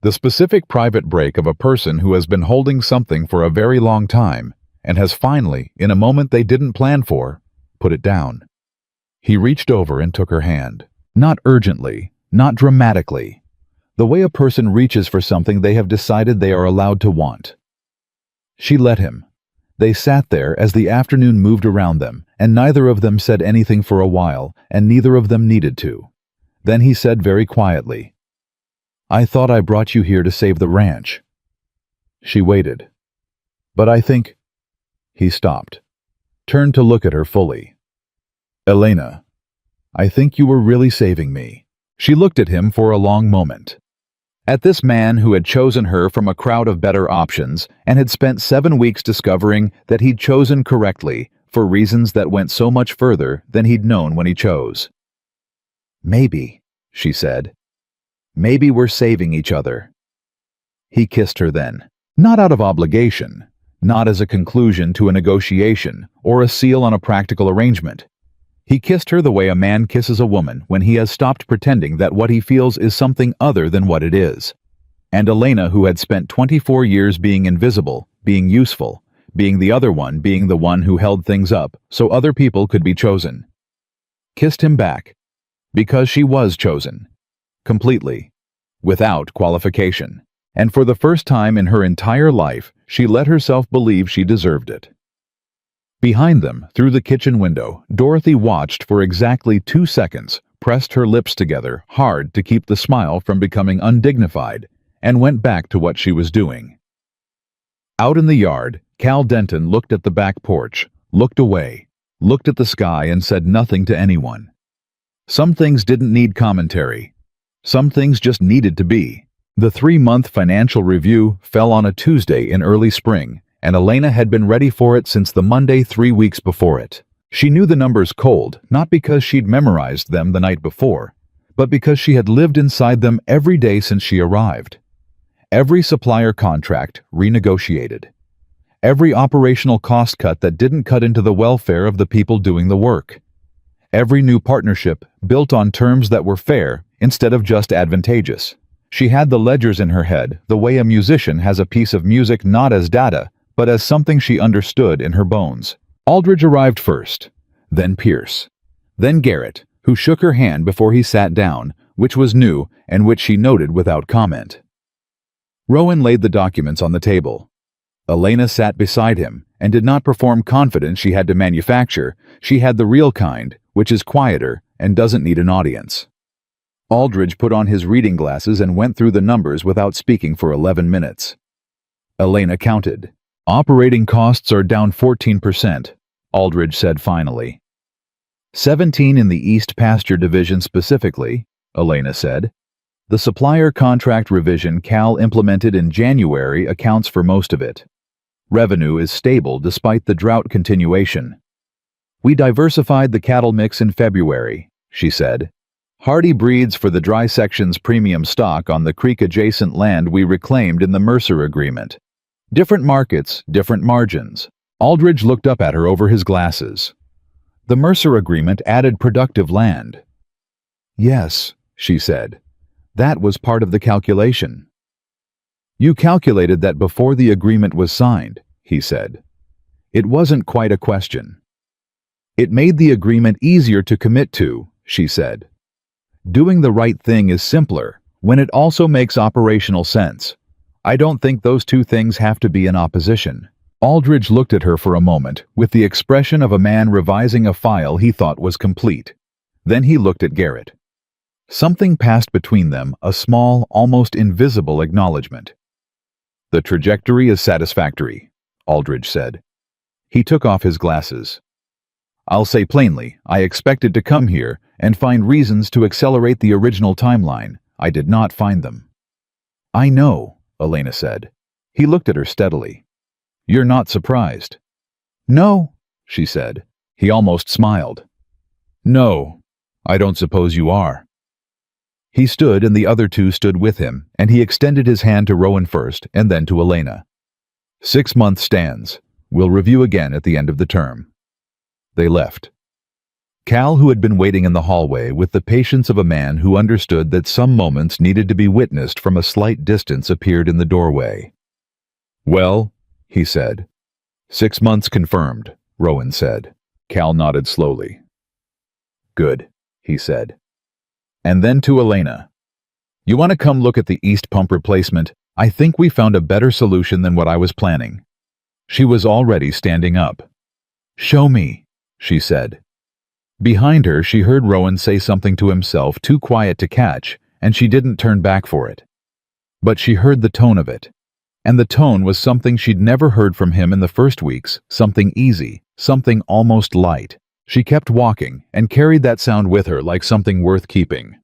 The specific private break of a person who has been holding something for a very long time and has finally, in a moment they didn't plan for, put it down. He reached over and took her hand. Not urgently, not dramatically. The way a person reaches for something they have decided they are allowed to want. She let him. They sat there as the afternoon moved around them, and neither of them said anything for a while, and neither of them needed to. Then he said very quietly, I thought I brought you here to save the ranch. She waited. But I think... He stopped, turned to look at her fully. Elena, I think you were really saving me. She looked at him for a long moment. At this man who had chosen her from a crowd of better options and had spent 7 weeks discovering that he'd chosen correctly for reasons that went so much further than he'd known when he chose. Maybe, she said. Maybe we're saving each other. He kissed her then, not out of obligation, not as a conclusion to a negotiation or a seal on a practical arrangement. He kissed her the way a man kisses a woman when he has stopped pretending that what he feels is something other than what it is. And Elena, who had spent 24 years being invisible, being useful, being the other one, being the one who held things up so other people could be chosen, kissed him back, because she was chosen. Completely. Without qualification. And for the first time in her entire life, she let herself believe she deserved it. Behind them, through the kitchen window, Dorothy watched for exactly 2 seconds, pressed her lips together hard to keep the smile from becoming undignified, and went back to what she was doing. Out in the yard, Cal Denton looked at the back porch, looked away, looked at the sky and said nothing to anyone. Some things didn't need commentary. Some things just needed to be. The 3-month financial review fell on a Tuesday in early spring, and Elena had been ready for it since the Monday 3 weeks before it. She knew the numbers cold, not because she'd memorized them the night before, but because she had lived inside them every day since she arrived. Every supplier contract renegotiated. Every operational cost cut that didn't cut into the welfare of the people doing the work. Every new partnership built on terms that were fair instead of just advantageous. She had the ledgers in her head, the way a musician has a piece of music not as data, but as something she understood in her bones. Aldridge arrived first, then Pierce, then Garrett, who shook her hand before he sat down, which was new and which she noted without comment. Rowan laid the documents on the table. Elena sat beside him and did not perform confidence she had to manufacture. She had the real kind, which is quieter and doesn't need an audience. Aldridge put on his reading glasses and went through the numbers without speaking for 11 minutes. Elena counted. Operating costs are down 14%, Aldridge said finally. 17 in the East Pasture Division specifically, Elena said. The supplier contract revision Cal implemented in January accounts for most of it. Revenue is stable despite the drought continuation. We diversified the cattle mix in February, she said. Hardy breeds for the dry section's premium stock on the creek-adjacent land we reclaimed in the Mercer Agreement. Different markets, different margins. Aldridge looked up at her over his glasses. The Mercer Agreement added productive land. Yes, she said. That was part of the calculation. You calculated that before the agreement was signed, he said. It wasn't quite a question. It made the agreement easier to commit to, she said. Doing the right thing is simpler when it also makes operational sense. I don't think those two things have to be in opposition. Aldridge looked at her for a moment with the expression of a man revising a file he thought was complete. Then he looked at Garrett. Something passed between them, a small, almost invisible acknowledgement. The trajectory is satisfactory, Aldridge said. He took off his glasses. I'll say plainly, I expected to come here and find reasons to accelerate the original timeline. I did not find them. I know, Elena said. He looked at her steadily. You're not surprised. No, she said. He almost smiled. No, I don't suppose you are. He stood and the other two stood with him, and he extended his hand to Rowan first and then to Elena. 6 months stands. We'll review again at the end of the term. They left. Cal, who had been waiting in the hallway with the patience of a man who understood that some moments needed to be witnessed from a slight distance, appeared in the doorway. Well, he said. 6 months confirmed, Rowan said. Cal nodded slowly. Good, he said. And then to Elena. You want to come look at the east pump replacement? I think we found a better solution than what I was planning. She was already standing up. Show me, she said. Behind her, she heard Rowan say something to himself too quiet to catch, and she didn't turn back for it. But she heard the tone of it. And the tone was something she'd never heard from him in the first weeks, something easy, something almost light. She kept walking and carried that sound with her like something worth keeping.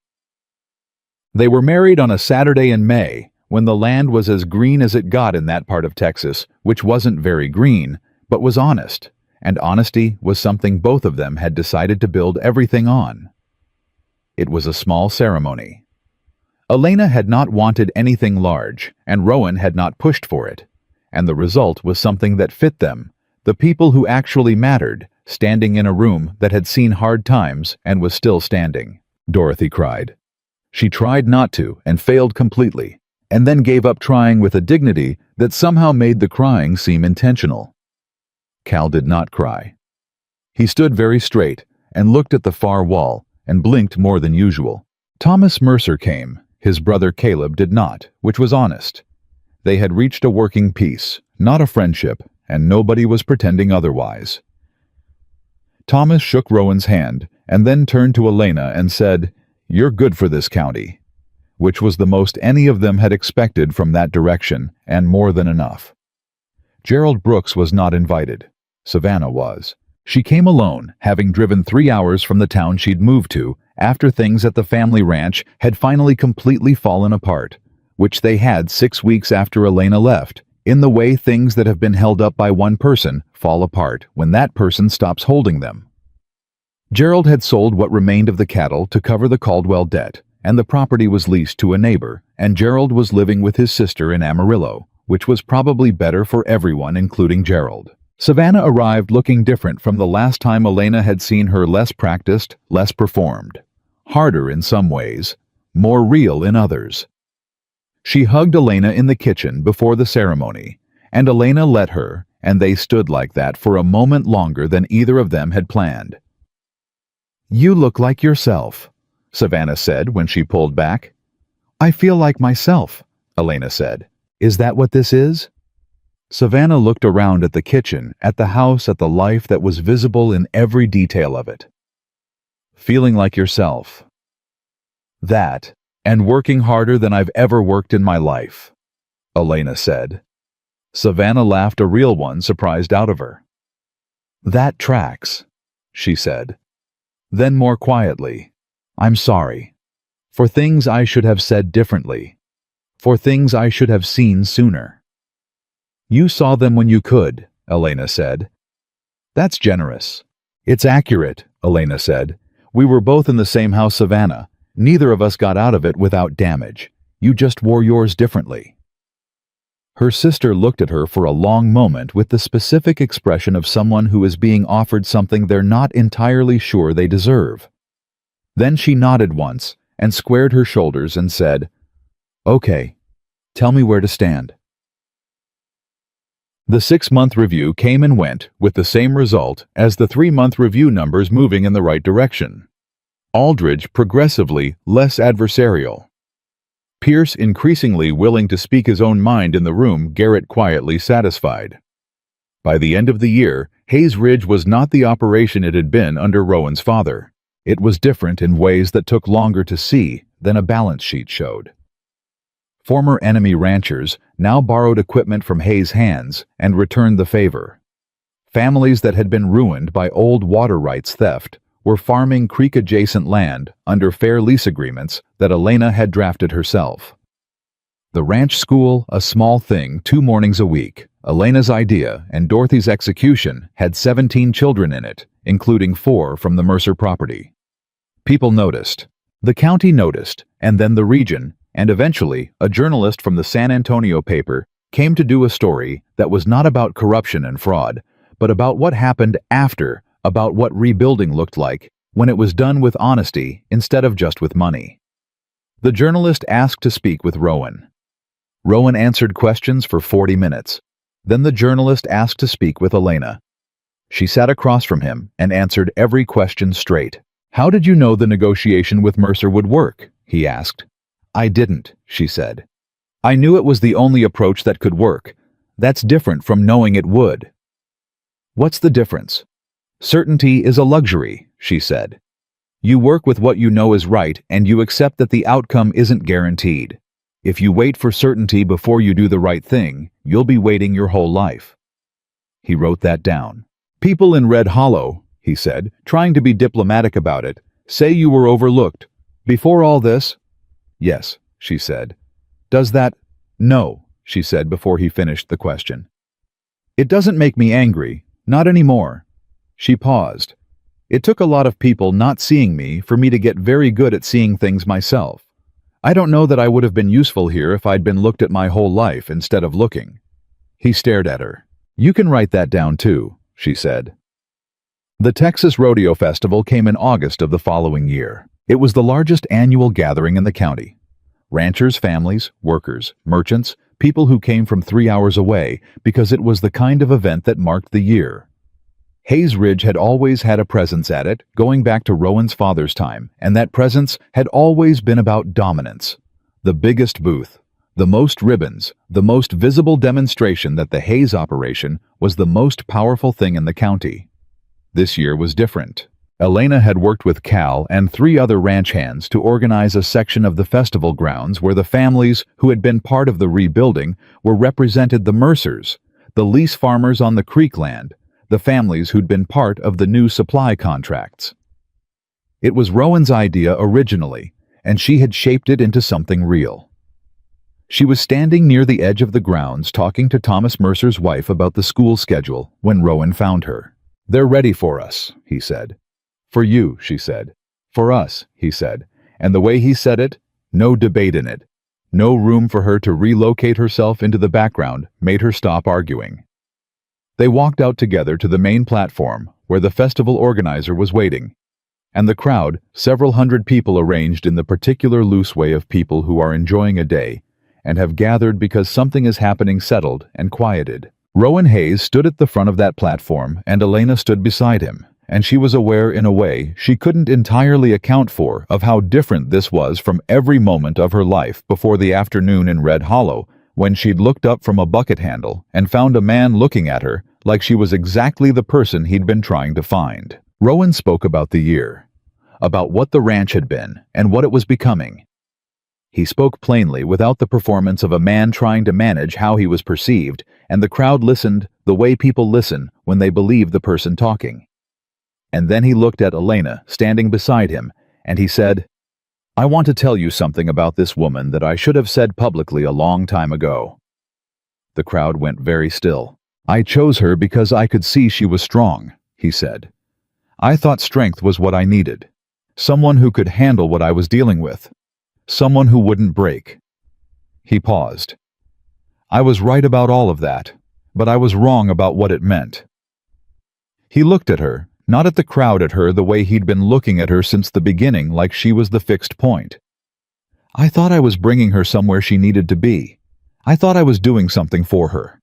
They were married on a Saturday in May, when the land was as green as it got in that part of Texas, which wasn't very green, but was honest. And honesty was something both of them had decided to build everything on. It was a small ceremony. Elena had not wanted anything large, and Rowan had not pushed for it. And the result was something that fit them, the people who actually mattered, standing in a room that had seen hard times and was still standing. Dorothy cried. She tried not to and failed completely, and then gave up trying with a dignity that somehow made the crying seem intentional. Cal did not cry. He stood very straight and looked at the far wall and blinked more than usual. Thomas Mercer came. His brother Caleb did not, which was honest. They had reached a working peace, not a friendship, and nobody was pretending otherwise. Thomas shook Rowan's hand and then turned to Elena and said, "You're good for this county," which was the most any of them had expected from that direction, and more than enough. Gerald Brooks was not invited. Savannah was. She came alone, having driven 3 hours from the town she'd moved to after things at the family ranch had finally completely fallen apart, which they had 6 weeks after Elena left, in the way things that have been held up by one person fall apart when that person stops holding them. Gerald had sold what remained of the cattle to cover the Caldwell debt, and the property was leased to a neighbor, and Gerald was living with his sister in Amarillo, which was probably better for everyone, including Gerald. Savannah arrived looking different from the last time Elena had seen her, less practiced, less performed. Harder in some ways, more real in others. She hugged Elena in the kitchen before the ceremony, and Elena let her, and they stood like that for a moment longer than either of them had planned. "You look like yourself," Savannah said when she pulled back. "I feel like myself," Elena said. "Is that what this is?" Savannah looked around at the kitchen, at the house, at the life that was visible in every detail of it. "Feeling like yourself. That, and working harder than I've ever worked in my life," Elena said. Savannah laughed, a real one, surprised out of her. "That tracks," she said. Then more quietly, "I'm sorry. For things I should have said differently. For things I should have seen sooner." "You saw them when you could," Elena said. "That's generous." "It's accurate," Elena said. "We were both in the same house, Savannah. Neither of us got out of it without damage. You just wore yours differently." Her sister looked at her for a long moment with the specific expression of someone who is being offered something they're not entirely sure they deserve. Then she nodded once and squared her shoulders and said, "Okay, tell me where to stand." The 6-month review came and went with the same result as the 3-month review, numbers moving in the right direction. Aldridge progressively less adversarial. Pierce increasingly willing to speak his own mind in the room, Garrett quietly satisfied. By the end of the year, Hayes Ridge was not the operation it had been under Rowan's father. It was different in ways that took longer to see than a balance sheet showed. Former enemy ranchers now borrowed equipment from Hayes' hands and returned the favor. Families that had been ruined by old water rights theft were farming creek-adjacent land under fair lease agreements that Elena had drafted herself. The ranch school, a small thing 2 mornings a week, Elena's idea and Dorothy's execution, had 17 children in it, including 4 from the Mercer property. People noticed. The county noticed, and then the region, and eventually a journalist from the San Antonio paper came to do a story that was not about corruption and fraud, but about what happened after, about what rebuilding looked like when it was done with honesty instead of just with money. The journalist asked to speak with Rowan. Rowan answered questions for 40 minutes. Then the journalist asked to speak with Elena. She sat across from him and answered every question straight. "How did you know the negotiation with Mercer would work?" he asked. "I didn't," she said. "I knew it was the only approach that could work. That's different from knowing it would." "What's the difference?" "Certainty is a luxury," she said. "You work with what you know is right, and you accept that the outcome isn't guaranteed. If you wait for certainty before you do the right thing, you'll be waiting your whole life." He wrote that down. "People in Red Hollow," he said, trying to be diplomatic about it, "say you were overlooked. Before all this?" "Yes," she said. "Does that?" "No," she said before he finished the question. "It doesn't make me angry. Not anymore." She paused. "It took a lot of people not seeing me for me to get very good at seeing things myself. I don't know that I would have been useful here if I'd been looked at my whole life instead of looking." He stared at her. "You can write that down too," she said. The Texas Rodeo Festival came in August of the following year. It was the largest annual gathering in the county. Ranchers, families, workers, merchants, people who came from 3 hours away because it was the kind of event that marked the year. Hayes Ridge had always had a presence at it, going back to Rowan's father's time, and that presence had always been about dominance. The biggest booth, the most ribbons, the most visible demonstration that the Hayes operation was the most powerful thing in the county. This year was different. Elena had worked with Cal and 3 other ranch hands to organize a section of the festival grounds where the families who had been part of the rebuilding were represented: the Mercers, the lease farmers on the creek land, the families who'd been part of the new supply contracts. It was Rowan's idea originally, and she had shaped it into something real. She was standing near the edge of the grounds talking to Thomas Mercer's wife about the school schedule when Rowan found her. "They're ready for us," he said. "For you," she said. "For us," he said, and the way he said it, no debate in it, no room for her to relocate herself into the background, made her stop arguing. They walked out together to the main platform, where the festival organizer was waiting. And the crowd, several hundred people arranged in the particular loose way of people who are enjoying a day, and have gathered because something is happening, settled and quieted. Rowan Hayes stood at the front of that platform, and Elena stood beside him, and she was aware in a way she couldn't entirely account for of how different this was from every moment of her life before the afternoon in Red Hollow, when she'd looked up from a bucket handle and found a man looking at her like she was exactly the person he'd been trying to find. Rowan spoke about the year, about what the ranch had been and what it was becoming. He spoke plainly, without the performance of a man trying to manage how he was perceived, and the crowd listened the way people listen when they believe the person talking. And then he looked at Elena, standing beside him, and he said, "I want to tell you something about this woman that I should have said publicly a long time ago." The crowd went very still. "I chose her because I could see she was strong," he said. "I thought strength was what I needed. Someone who could handle what I was dealing with. Someone who wouldn't break." He paused. "I was right about all of that, but I was wrong about what it meant." He looked at her, not at the crowd, at her the way he'd been looking at her since the beginning, like she was the fixed point. "I thought I was bringing her somewhere she needed to be. I thought I was doing something for her."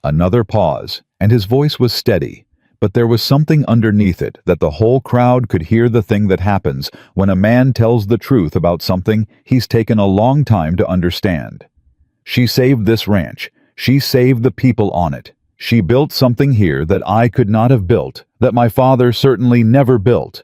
Another pause, and his voice was steady, but there was something underneath it that the whole crowd could hear, the thing that happens when a man tells the truth about something he's taken a long time to understand. "She saved this ranch. She saved the people on it. She built something here that I could not have built, that my father certainly never built.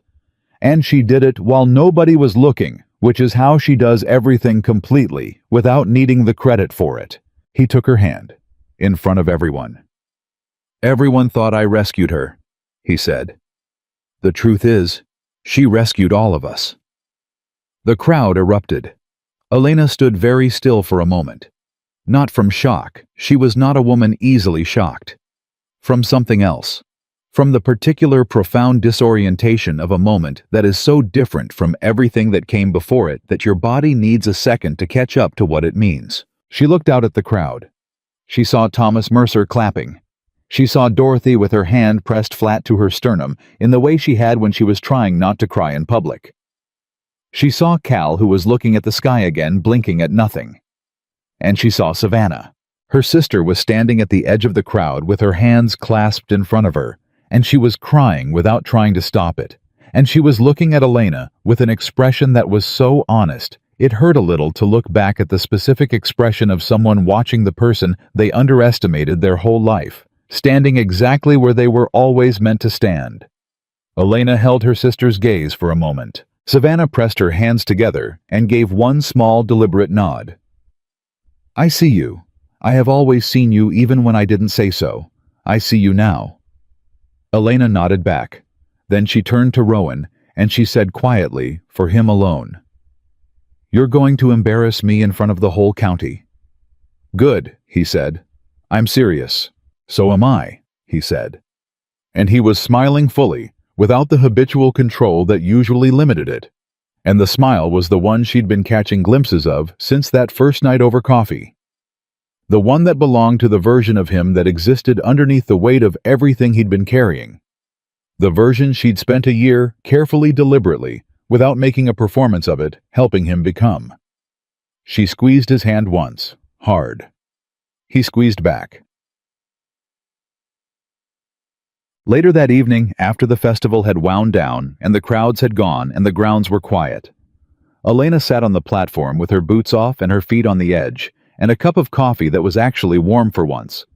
And she did it while nobody was looking, which is how she does everything completely, without needing the credit for it." He took her hand, in front of everyone. "Everyone thought I rescued her," he said. "The truth is, she rescued all of us." The crowd erupted. Elena stood very still for a moment. Not from shock, she was not a woman easily shocked. From something else. From the particular profound disorientation of a moment that is so different from everything that came before it that your body needs a second to catch up to what it means. She looked out at the crowd. She saw Thomas Mercer clapping. She saw Dorothy with her hand pressed flat to her sternum in the way she had when she was trying not to cry in public. She saw Cal, who was looking at the sky again, blinking at nothing. And she saw Savannah. Her sister was standing at the edge of the crowd with her hands clasped in front of her, and she was crying without trying to stop it. And she was looking at Elena with an expression that was so honest, it hurt a little to look back at the specific expression of someone watching the person they underestimated their whole life, standing exactly where they were always meant to stand. Elena held her sister's gaze for a moment. Savannah pressed her hands together and gave one small, deliberate nod. "I see you. I have always seen you, even when I didn't say so. I see you now." Elena nodded back. Then she turned to Rowan, and she said quietly, for him alone, "You're going to embarrass me in front of the whole county." "Good," he said. "I'm serious." "So am I," he said. And he was smiling fully, without the habitual control that usually limited it. And the smile was the one she'd been catching glimpses of since that first night over coffee. The one that belonged to the version of him that existed underneath the weight of everything he'd been carrying. The version she'd spent a year, carefully, deliberately, without making a performance of it, helping him become. She squeezed his hand once, hard. He squeezed back. Later that evening, after the festival had wound down and the crowds had gone and the grounds were quiet, Elena sat on the platform with her boots off and her feet on the edge, and a cup of coffee that was actually warm for once,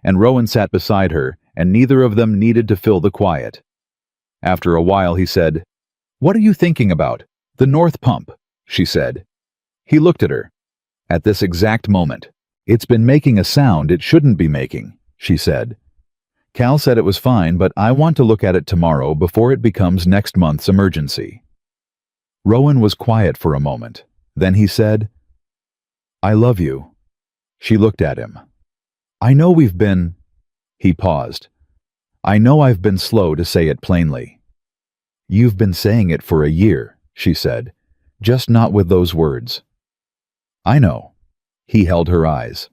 and Rowan sat beside her, and neither of them needed to fill the quiet. After a while he said, "What are you thinking about?" "The north pump," she said. He looked at her. "At this exact moment. It's been making a sound it shouldn't be making," she said. "Cal said it was fine, but I want to look at it tomorrow before it becomes next month's emergency." Rowan was quiet for a moment. Then he said, "I love you." She looked at him. "I know we've been—" He paused. "I know I've been slow to say it plainly." "You've been saying it for a year," she said, "just not with those words." "I know." He held her eyes.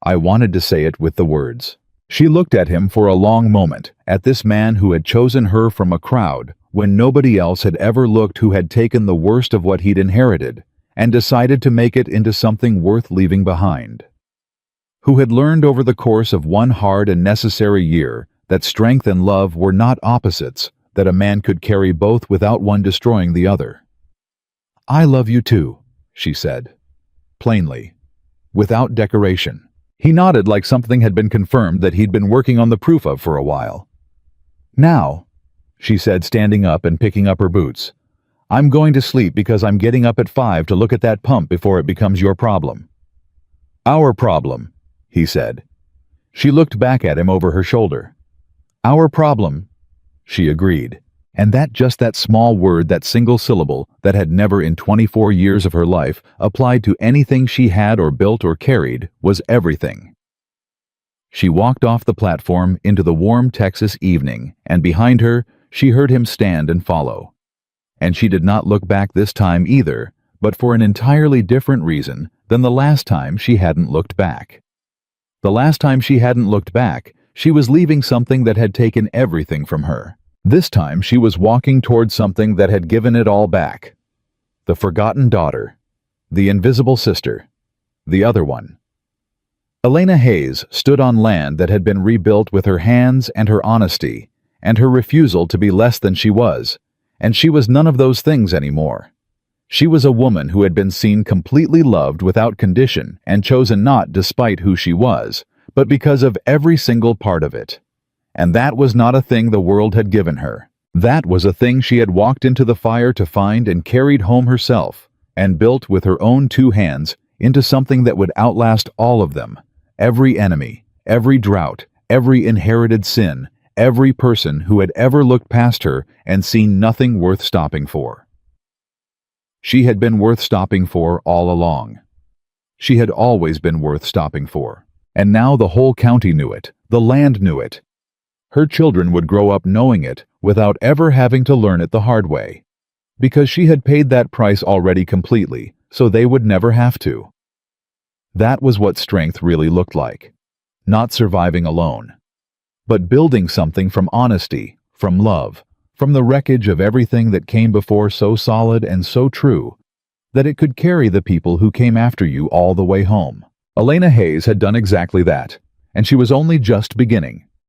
"I wanted to say it with the words." She looked at him for a long moment, at this man who had chosen her from a crowd when nobody else had ever looked, who had taken the worst of what he'd inherited and decided to make it into something worth leaving behind. Who had learned over the course of one hard and necessary year that strength and love were not opposites, that a man could carry both without one destroying the other. "I love you too," she said, plainly, without decoration. He nodded like something had been confirmed that he'd been working on the proof of for a while. "Now," she said, standing up and picking up her boots, "I'm going to sleep because I'm getting up at 5 to look at that pump before it becomes your problem." "Our problem," he said. She looked back at him over her shoulder. "Our problem," she agreed. And that small word, that single syllable that had never in 24 years of her life applied to anything she had or built or carried, was everything. She walked off the platform into the warm Texas evening, and behind her she heard him stand and follow. And she did not look back this time either, but for an entirely different reason than the last time she hadn't looked back. The last time she hadn't looked back, she was leaving something that had taken everything from her. This time she was walking towards something that had given it all back. The forgotten daughter. The invisible sister. The other one. Elena Hayes stood on land that had been rebuilt with her hands and her honesty, and her refusal to be less than she was, and she was none of those things anymore. She was a woman who had been seen completely loved without condition and chosen not despite who she was, but because of every single part of it. And that was not a thing the world had given her. That was a thing she had walked into the fire to find and carried home herself, and built with her own 2 hands into something that would outlast all of them, every enemy, every drought, every inherited sin, every person who had ever looked past her and seen nothing worth stopping for. She had been worth stopping for all along. She had always been worth stopping for. And now the whole county knew it, the land knew it. Her children would grow up knowing it without ever having to learn it the hard way, because she had paid that price already completely, so they would never have to. That was what strength really looked like. Not surviving alone, but building something from honesty, from love, from the wreckage of everything that came before, so solid and so true that it could carry the people who came after you all the way home. Elena Hayes had done exactly that, and she was only just beginning.